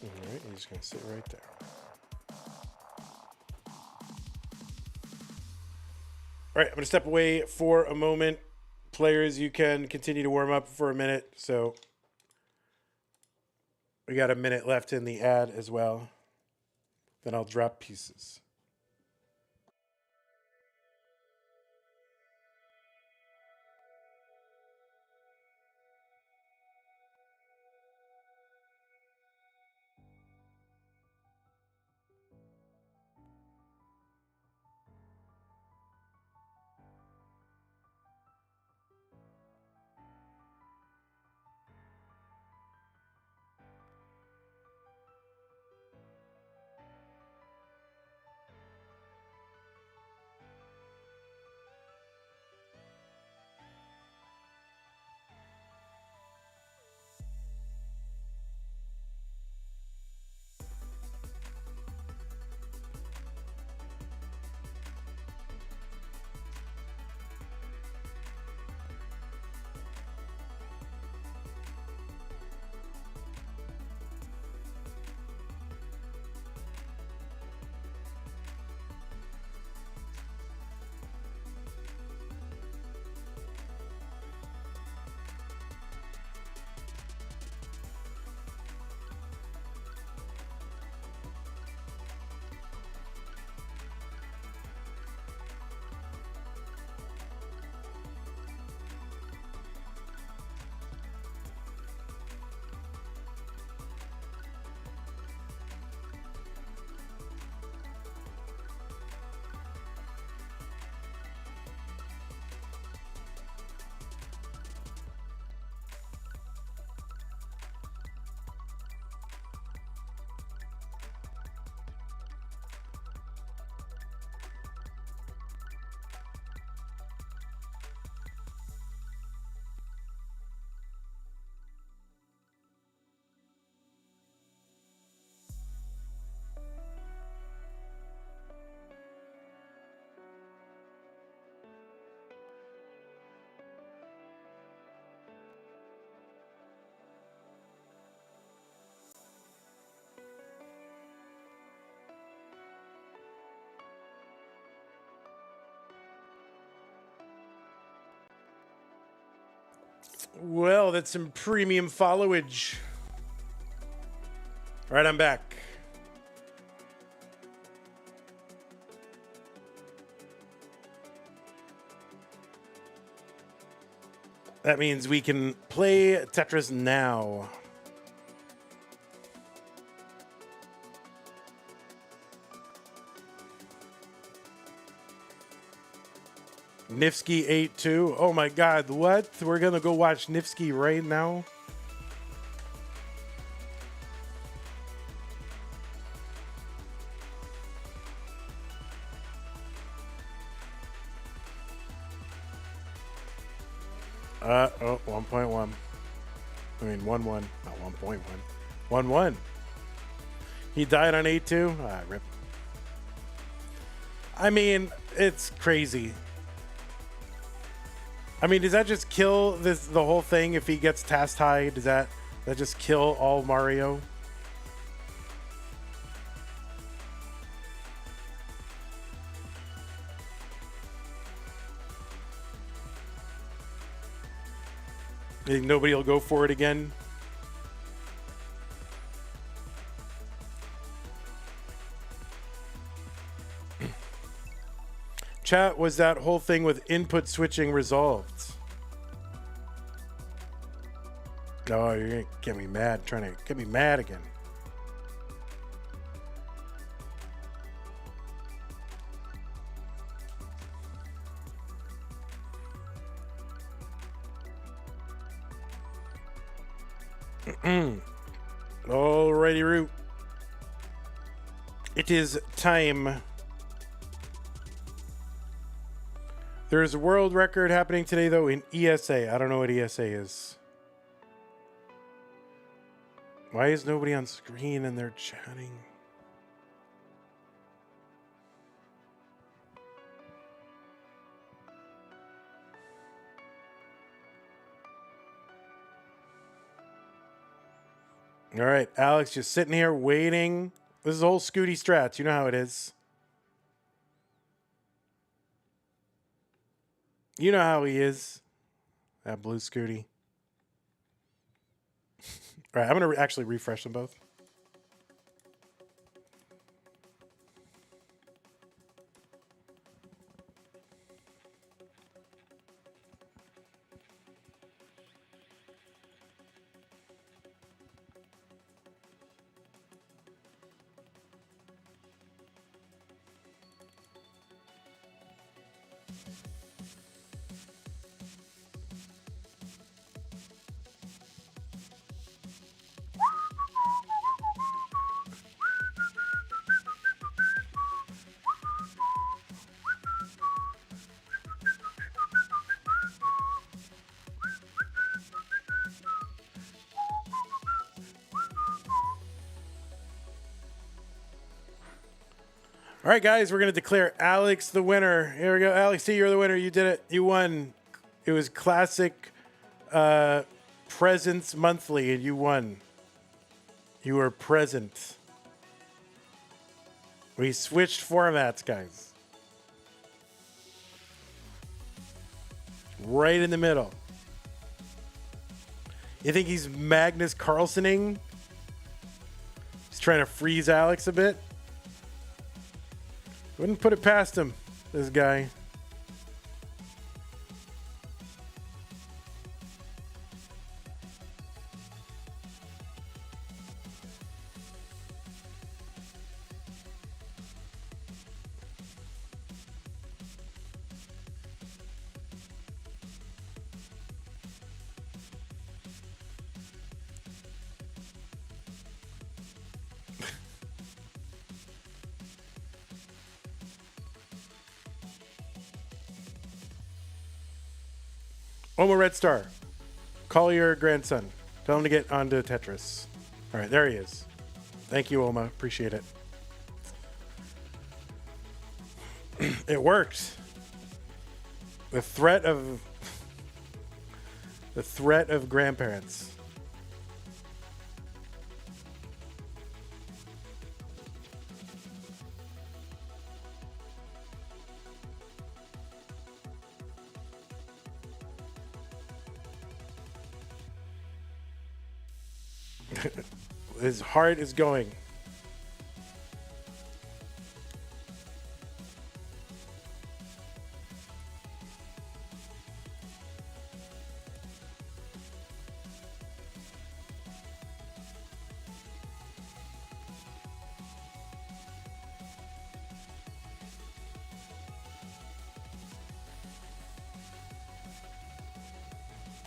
Alright, he's just gonna sit right there. Alright, I'm gonna step away for a moment. Players, you can continue to warm up for a minute, so we got a minute left in the ad as well. Then I'll drop pieces. Well, that's some premium followage. All right, I'm back. That means we can play Tetris now. Nifsky 8-2. Oh my God, what? We're gonna go watch Nifsky right now? Oh, 1.1. I mean, 1-1, not 1.1. 1-1. He died on 8-2? Ah, rip. I mean, it's crazy. I mean, does that just kill the whole thing if he gets task high? Does that just kill all Mario? You think nobody will go for it again? Chat, was that whole thing with input switching resolved? Oh, you're gonna get me mad, trying to get me mad again. Alrighty, Root. It is time. There's a world record happening today, though, in ESA. I don't know what ESA is. Why is nobody on screen and they're chatting? All right, Alex, just sitting here waiting. This is old Scuti strats. You know how it is. You know how he is. That blue Scuti. All right, I'm going to actually refresh them both. All right, guys, we're going to declare Alex the winner. Here we go. Alex, see, you're the winner. You did it. You won. It was classic presents monthly, and you won. You were present. We switched formats, guys. Right in the middle. You think he's Magnus Carlsening? He's trying to freeze Alex a bit. Wouldn't put it past him, this guy. Oma Red Star, call your grandson. Tell him to get onto Tetris. All right, there he is. Thank you, Oma. Appreciate it. It worked. The threat of grandparents. His heart is going.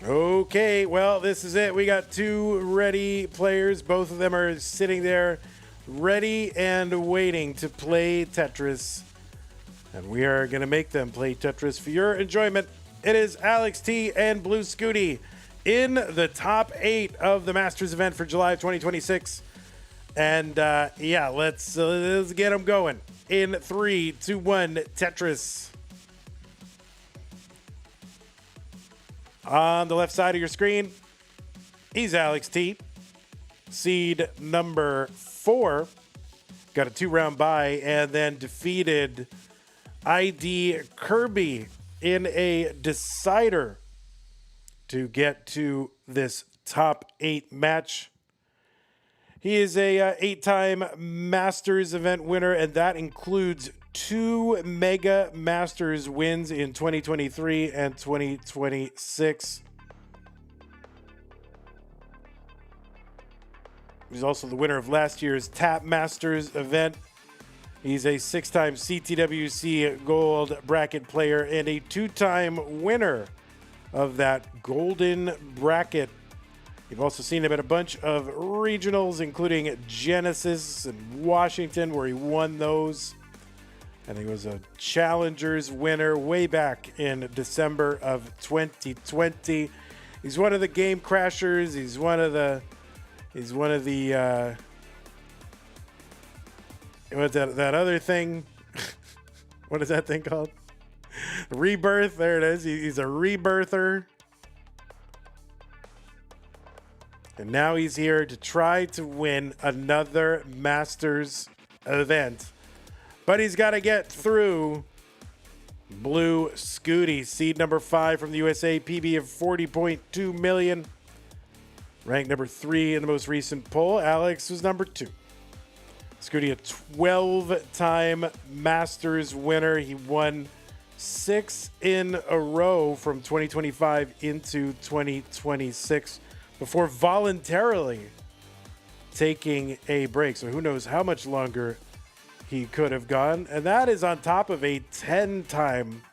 Okay, well, this is it. We got two ready players. Both of them are sitting there ready and waiting to play Tetris. And we are going to make them play Tetris for your enjoyment. It is Alext and Blue Scuti in the top 8 of the Masters event for July of 2026. And yeah, let's get them going. In 3, 2, 1, Tetris. On the left side of your screen, he's Alext. Seed number 4. Got a 2-round bye and then defeated ID Kirby in a decider to get to this top 8 match. He is a 8-time Masters event winner, and that includes 2 Mega Masters wins in 2023 and 2026. He's also the winner of last year's Tap Masters event. He's a 6-time CTWC Gold Bracket player and a 2-time winner of that Golden Bracket. You've also seen him at a bunch of regionals, including Genesis and Washington, where he won those. And he was a Challengers winner way back in December of 2020. He's one of the game crashers. He's one of the what's that other thing? What is that thing called? Rebirth. There it is. He's a rebirther. And now he's here to try to win another Masters event. But he's got to get through Blue Scuti, seed number 5 from the USA, PB of 40.2 million. Ranked number 3 in the most recent poll. Alex was number 2. Scuti, a 12-time Masters winner. He won 6 in a row from 2025 into 2026 before voluntarily taking a break. So who knows how much longer he could have gone. And that is on top of a 10-time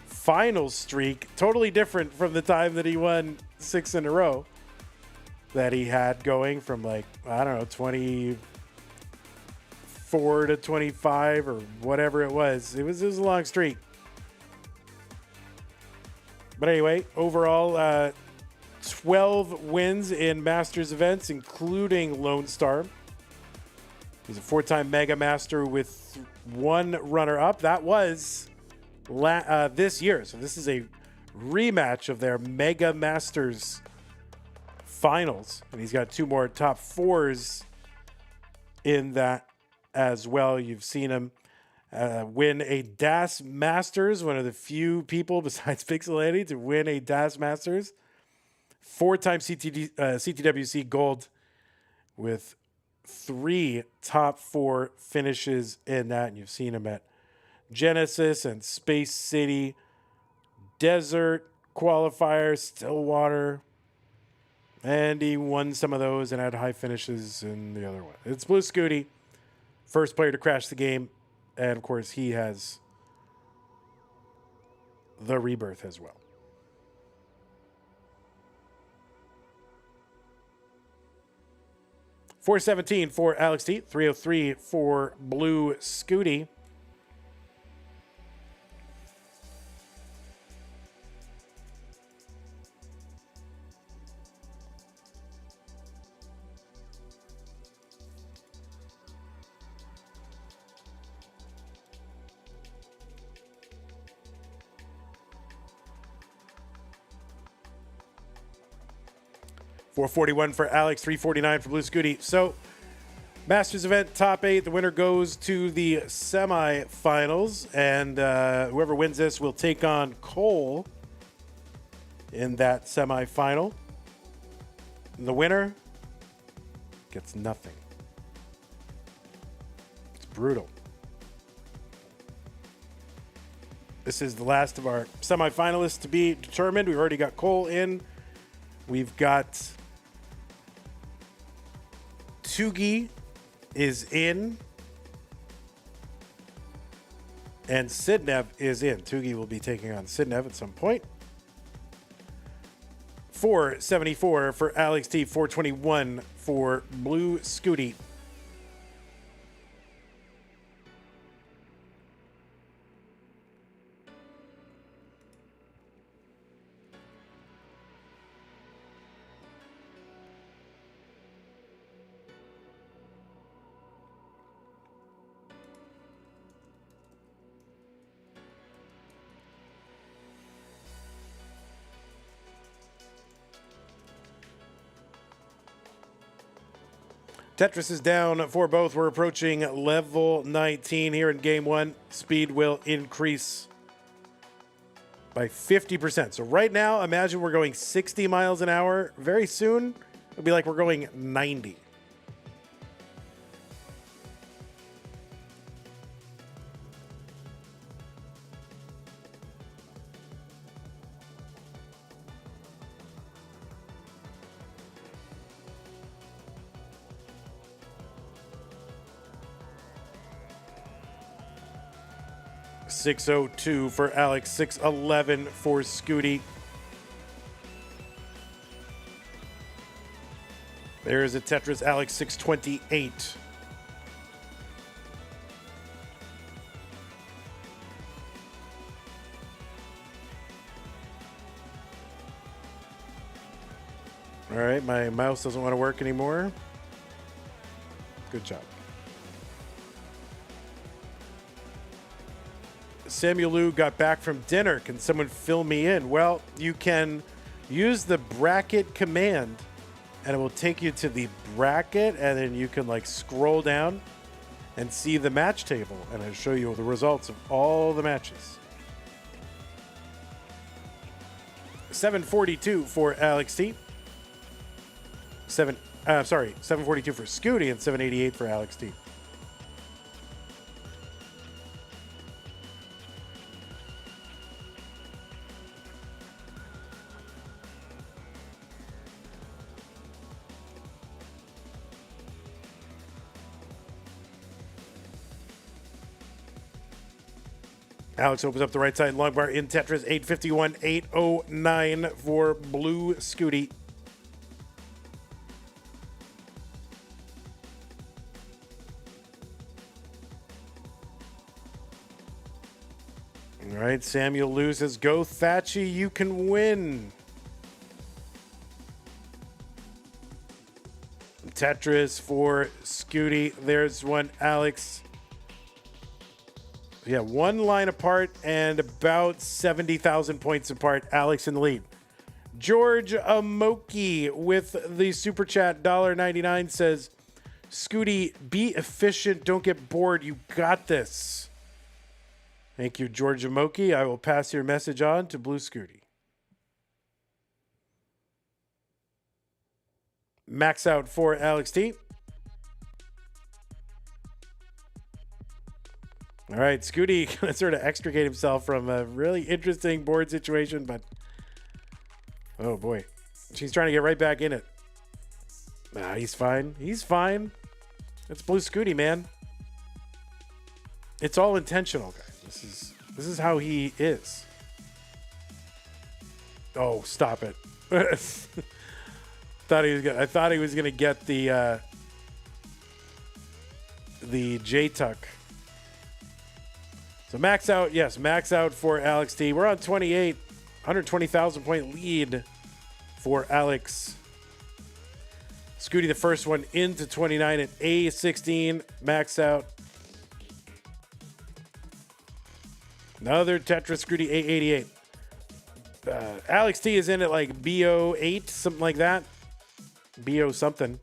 final streak. Totally different from the time that he won 6 in a row that he had, going from, like, I don't know, 24 to 25 or whatever it was. It was a long streak. But anyway, overall, 12 wins in Masters events, including Lone Star. He's a 4-time Mega Master with 1 runner-up. That was this year. So this is a rematch of their Mega Masters finals. And he's got 2 more top 4s in that as well. You've seen him win a DAS Masters, one of the few people besides Pixelated to win a DAS Masters. 4-time CTWC Gold with 3 top 4 finishes in that. And you've seen him at Genesis and Space City, Desert Qualifier, Stillwater. And he won some of those and had high finishes in the other one. It's Blue Scuti, first player to crash the game. And, of course, he has the rebirth as well. $417 for Alext, $303 for Blue Scuti. $441 for Alex, $349 for Blue Scuti. So, Masters event, top 8. The winner goes to the semifinals. And whoever wins this will take on Cole in that semifinal. The winner gets nothing. It's brutal. This is the last of our semifinalists to be determined. We've already got Cole in. We've got Tugi is in. And Sidnev is in. Tugi will be taking on Sidnev at some point. 474 for Alext, 421 for Blue Scuti. Tetris is down for both. We're approaching level 19 here in game one. Speed will increase by 50%. So right now, imagine we're going 60 miles an hour. Very soon, it'll be like we're going 90. $602 for Alex, $611 for Scuti. There's a Tetris Alex, $628. All right, my mouse doesn't want to work anymore. Good job. Samuel Liu got back from dinner. Can someone fill me in? Well, you can use the bracket command and it will take you to the bracket, and then you can like scroll down and see the match table, and it'll show you the results of all the matches. 742 for Alext. 742 for Scuti and 788 for Alext. Alex opens up the right side long bar in Tetris. 851, 809 for Blue Scuti. All right, Samuel loses. Go Thatchy, you can win. Tetris for Scuti. There's one, Alex. Yeah, one line apart and about 70,000 points apart. Alex in the lead. George Amoki with the super chat $1.99 says, Scuti, be efficient. Don't get bored. You got this. Thank you, George Amoki. I will pass your message on to Blue Scuti. Max out for Alext. All right, Scuti going to sort of extricate himself from a really interesting board situation, but oh boy, she's trying to get right back in it. Nah, he's fine. He's fine. It's Blue Scuti, man. It's all intentional, guys. This is how he is. Oh, stop it! I thought he was gonna get the J tuck. So max out, yes, max out for Alext. We're on 28, 120,000 point lead for Alex. Scuti, the first one into 29 at A16, max out. Another Tetris Scuti A88. Alext is in at like BO8, something like that. BO something.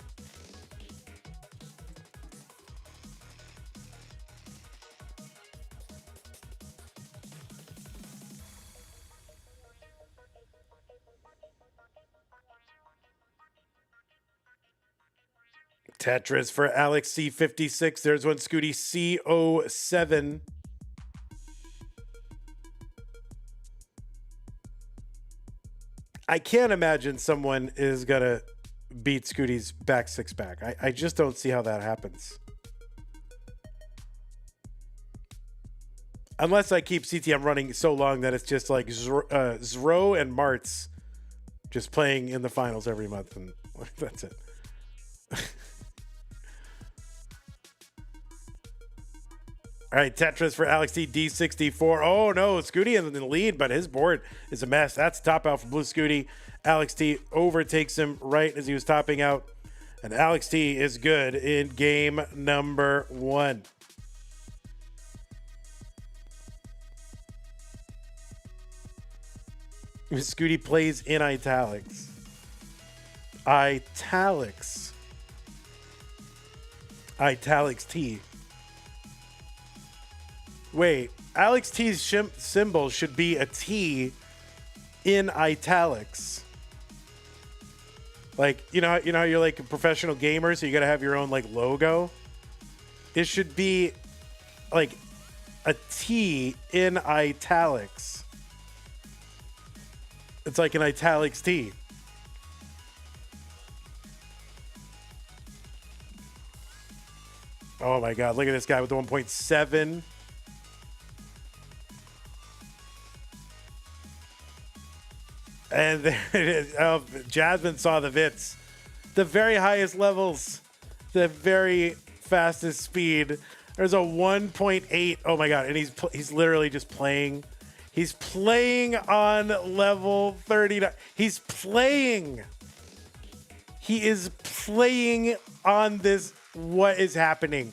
Tetris for Alex C56. There's one Scuti C07. I can't imagine someone is going to beat Scuti's back six back. I just don't see how that happens. Unless I keep CTM running so long that it's just like Zro and Martz just playing in the finals every month, and that's it. All right, Tetris for Alex T D64. Oh no, Scuti in the lead, but his board is a mess. That's top out for Blue Scuti. Alex T overtakes him right as he was topping out, and Alex T is good in game number 1. Scuti plays in italics. Italics. Italics T. Wait, Alex T's symbol should be a T in italics. Like, you know how you're like a professional gamer, so you gotta have your own like logo? It should be like a T in italics. It's like an italics T. Oh my god, look at this guy with the 1.7. And there it is. Oh, Jasmine saw the Vits. The very highest levels. The very fastest speed. There's a 1.8. Oh my god. And he's literally just playing. He's playing on level 39. He's playing. He is playing on this. What is happening?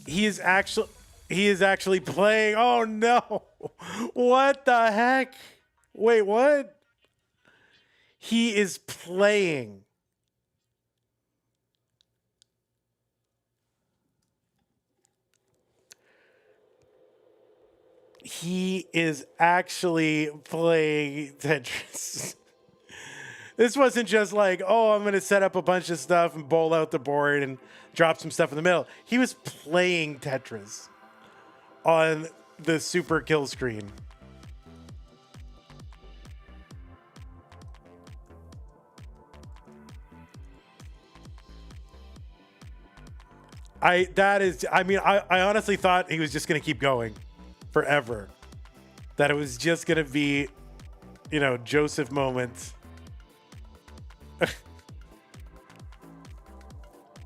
He is actually playing. Oh no. What the heck? Wait, what? He is playing. He is actually playing Tetris. This wasn't just like, oh, I'm going to set up a bunch of stuff and bowl out the board and drop some stuff in the middle. He was playing Tetris on the super kill screen. I honestly thought he was just going to keep going forever. That it was just going to be, Joseph moment.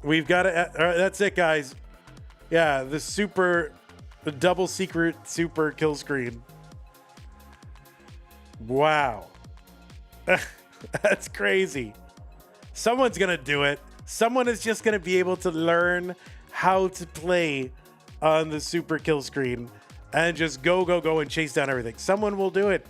We've got to, that's it, guys. Yeah, the double secret super kill screen. Wow. That's crazy. Someone's going to do it. Someone is just going to be able to learn how to play on the super kill screen and just go and chase down everything. Someone will do it.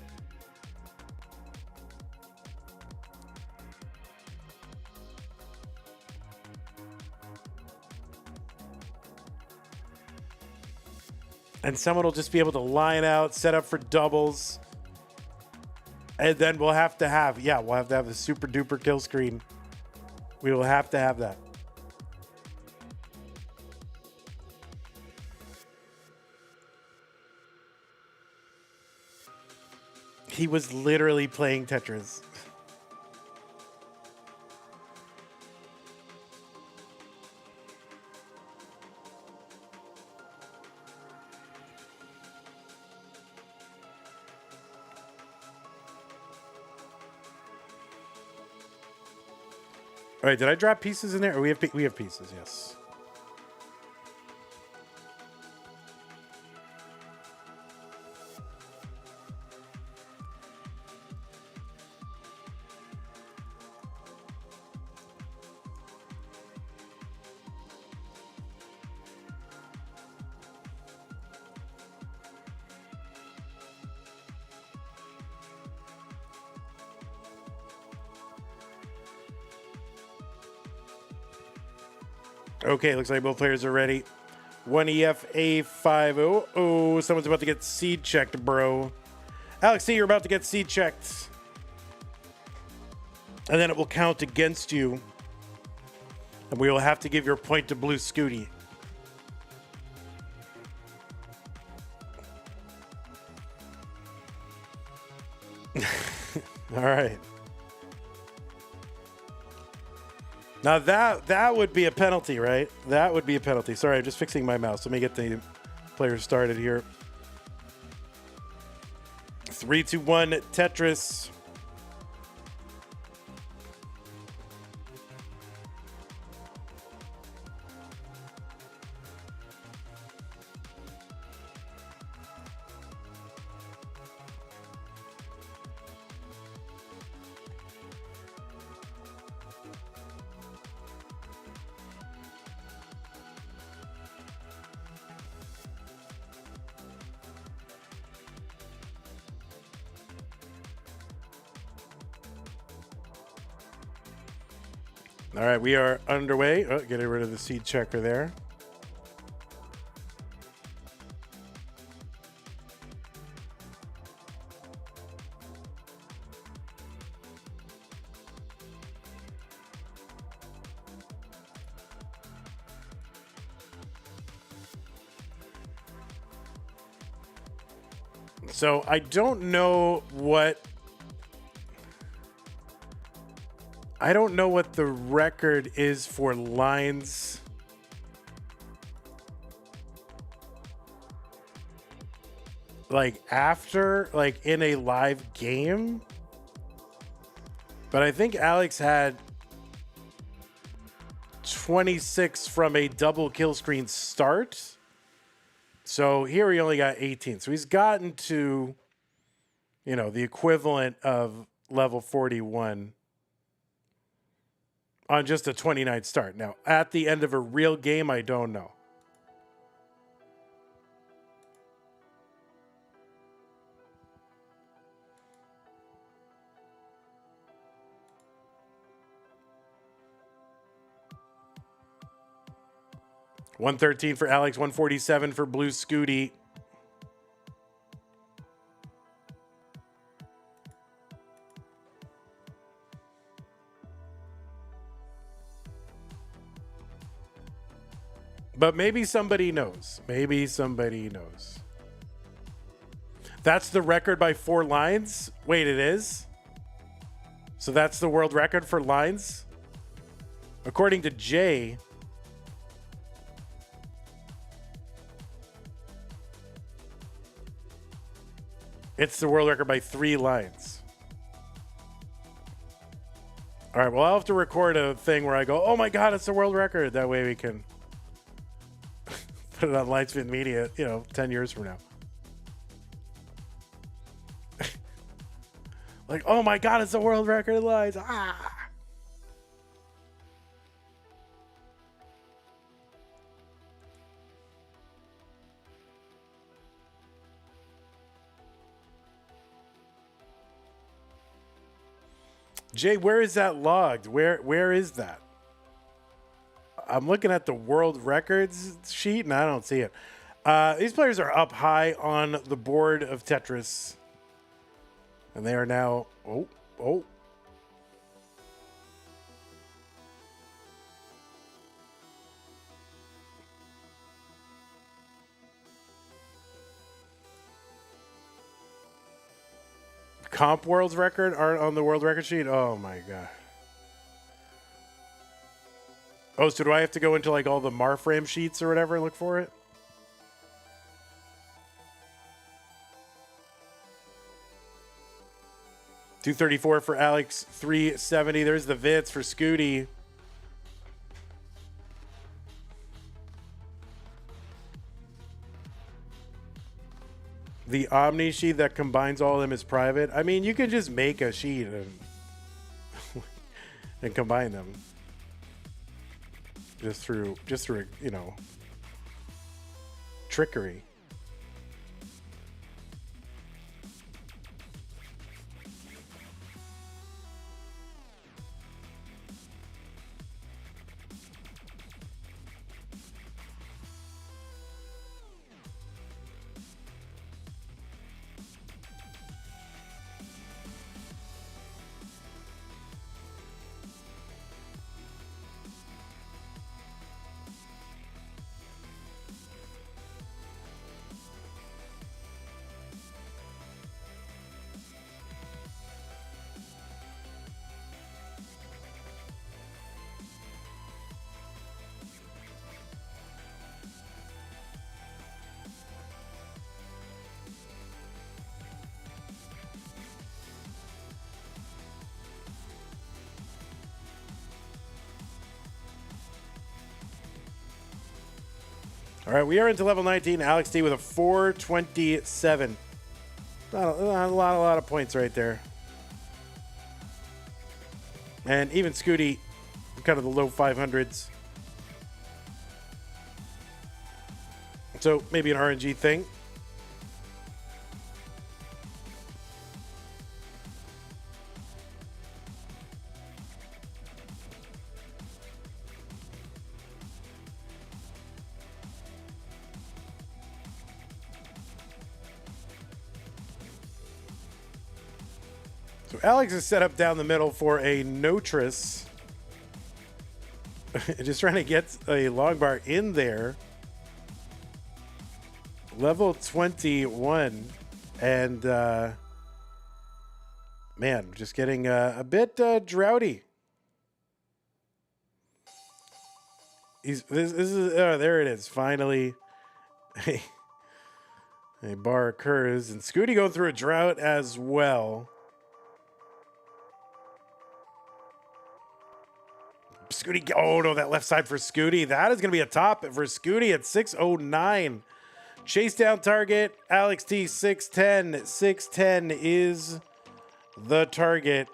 And someone will just be able to line out, set up for doubles. And then we'll have to have the super duper kill screen. We will have to have that. He was literally playing Tetris. All right, did I drop pieces in there? Or we have pieces, yes. Okay, looks like both players are ready. 1EF-A5. Oh, someone's about to get seed checked, bro. Alex C, you're about to get seed checked. And then it will count against you And we will have to give your point to Blue Scuti. All right. Now that would be a penalty, right? That would be a penalty. Sorry, I'm just fixing my mouse. Let me get the players started here. 3, 2, 1, Tetris. All right, we are underway. Oh, getting rid of the seed checker there. So I don't know what the record is for lines. Like after, like in a live game. But I think Alex had 26 from a double kill screen start. So here he only got 18. So he's gotten to, you know, the equivalent of level 41 on just a 29 start. Now, at the end of a real game, I don't know. $113 for Alex, $147 for Blue Scuti. But maybe somebody knows. Maybe somebody knows. That's the record by 4 lines? Wait, it is? So that's the world record for lines? According to Jay, it's the world record by 3 lines. All right, well, I'll have to record a thing where I go, oh my God, it's the world record. That way we can put it on Lightsmith Media, 10 years from now. Like, oh my God, it's the world record of lines. Ah. Jay, where is that logged? Where is that? I'm looking at the world records sheet and I don't see it. These players are up high on the board of Tetris. And they are now, oh. Comp world's record aren't on the world record sheet? Oh my God. Oh, so do I have to go into like all the Marframe sheets or whatever and look for it? $234 for Alex, $370. There's the Vits for Scuti. The Omni sheet that combines all of them is private. I mean, you can just make a sheet and combine them. Just through, trickery. All right, we are into level 19. Alext with a 427. Not a lot of points right there. And even Scuti, kind of the low 500s. So maybe an RNG thing. So Alex is set up down the middle for a Tetris. Just trying to get a long bar in there. Level 21. And, man, just getting a bit droughty. This is, there it is. Finally, a bar occurs. And Scuti going through a drought as well. Scuti, oh no, that left side for Scuti. That is going to be a top for Scuti at 609. Chase down target, Alext 610. 610 is the target.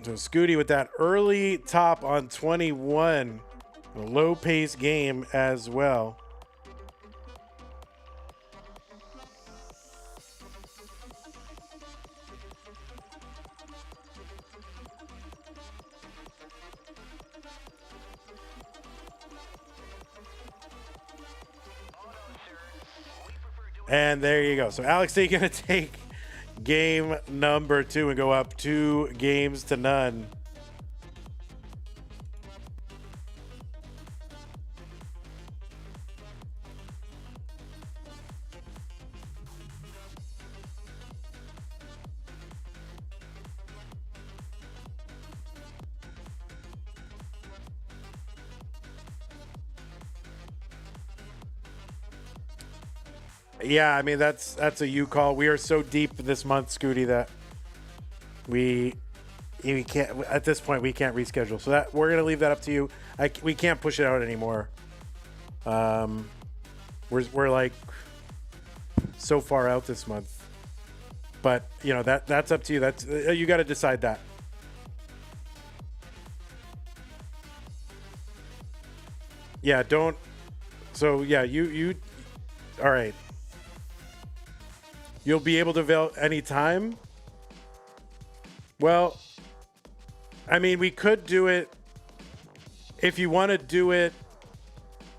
So Scuti with that early top on 21. A low pace game as well. And there you go. So Alext going to take game number 2 and go up 2 games to none. Yeah, I mean that's a you call. We are so deep this month, Scuti, that we can't at this point we can't reschedule. So that we're gonna leave that up to you. We can't push it out anymore. We're like so far out this month, but you know that's up to you. That's you got to decide that. Yeah, don't. So yeah, you. All right. You'll be able to avail any time. Well, I mean, we could do it if you want to do it.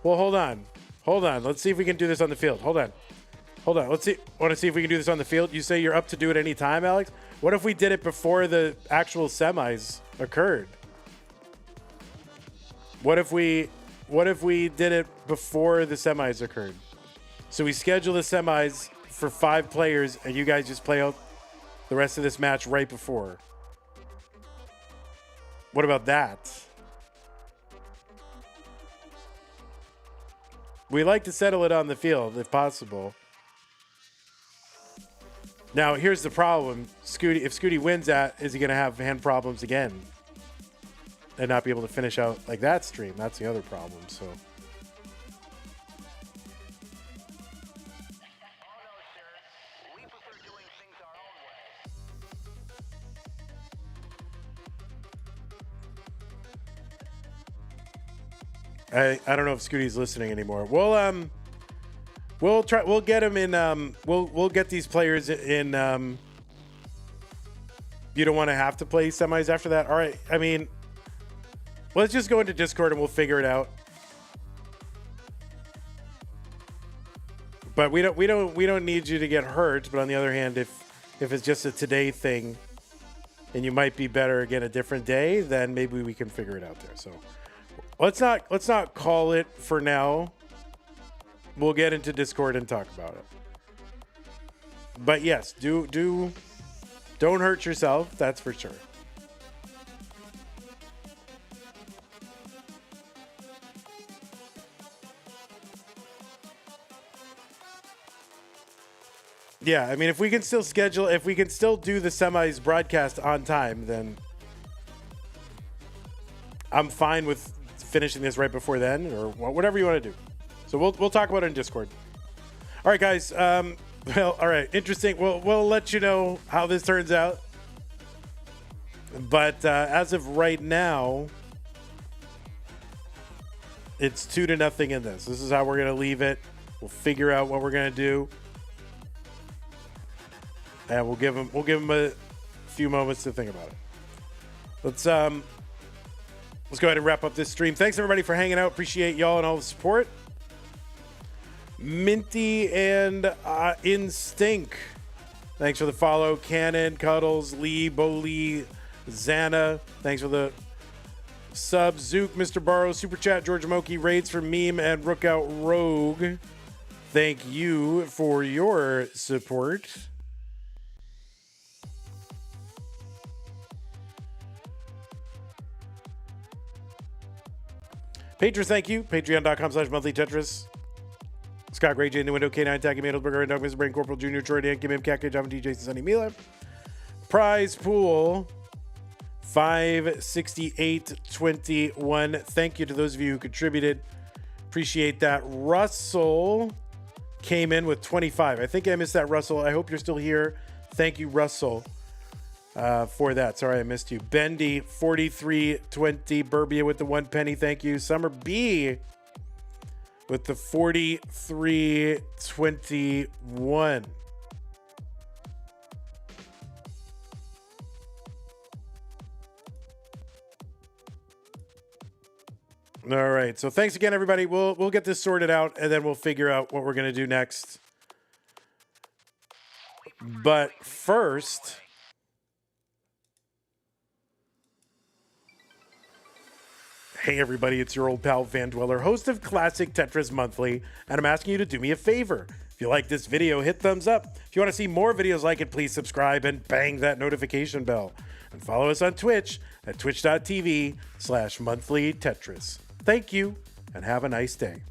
Well, hold on. Let's see if we can do this on the field. Hold on. Let's see. Want to see if we can do this on the field? You say you're up to do it any time, Alex? What if we did it before the actual semis occurred? What if we did it before the semis occurred? So we schedule the semis for 5 players, and you guys just play out the rest of this match right before. What about that? We like to settle it on the field if possible. Now, here's the problem. Scuti, if Scuti wins that, is he going to have hand problems again and not be able to finish out like that stream? That's the other problem, so... I don't know if Scuti's listening anymore. We'll try. We'll get him in. We'll get these players in. You don't want to have to play semis after that. All right. I mean, let's just go into Discord and we'll figure it out. But we don't need you to get hurt. But on the other hand, if it's just a today thing, and you might be better again a different day, then maybe we can figure it out there. So. Let's not call it for now. We'll get into Discord and talk about it. But yes, don't hurt yourself, that's for sure. Yeah, I mean, if we can still schedule, if we can still do the semis broadcast on time, then I'm fine with finishing this right before then, or whatever you want to do. So we'll talk about it in Discord. All right, guys. Well, all right, interesting. We'll let you know how this turns out. But as of right now, it's 2-0 in this. This is how we're gonna leave it. We'll figure out what we're gonna do, and we'll give them a few moments to think about it. Let's go ahead and wrap up this stream. Thanks everybody for hanging out. Appreciate y'all and all the support. Minty and Instinct, thanks for the follow. Cannon, Cuddles, Lee, Boli, Xana, thanks for the sub. Zook, Mr. Barrow, Super Chat, George Moki, Raids for Meme, and Rookout Rogue, thank you for your support. Patrons, thank you. Patreon.com/monthlytetris. Scott Gray, J in the window, K9, Tacky Middlesburger, and Doug, Mr. Brain, Corporal Jr., Troy Dan, Kim M, Cat, Java, DJ, Sunny Mila. Prize pool 568.21. Thank you to those of you who contributed. Appreciate that. Russell came in with 25. I think I missed that, Russell. I hope you're still here. Thank you, Russell, for that. Sorry I missed you. Bendy 43.20. Burbia with the 1 penny. Thank you. Summer B with the 43.21. All right. So thanks again, everybody. We'll get this sorted out, and then we'll figure out what we're going to do next. But first, hey everybody, it's your old pal Van Dweller, host of Classic Tetris Monthly, and I'm asking you to do me a favor. If you like this video, hit thumbs up. If you want to see more videos like it, please subscribe and bang that notification bell. And follow us on Twitch at twitch.tv/monthlytetris. Thank you, and have a nice day.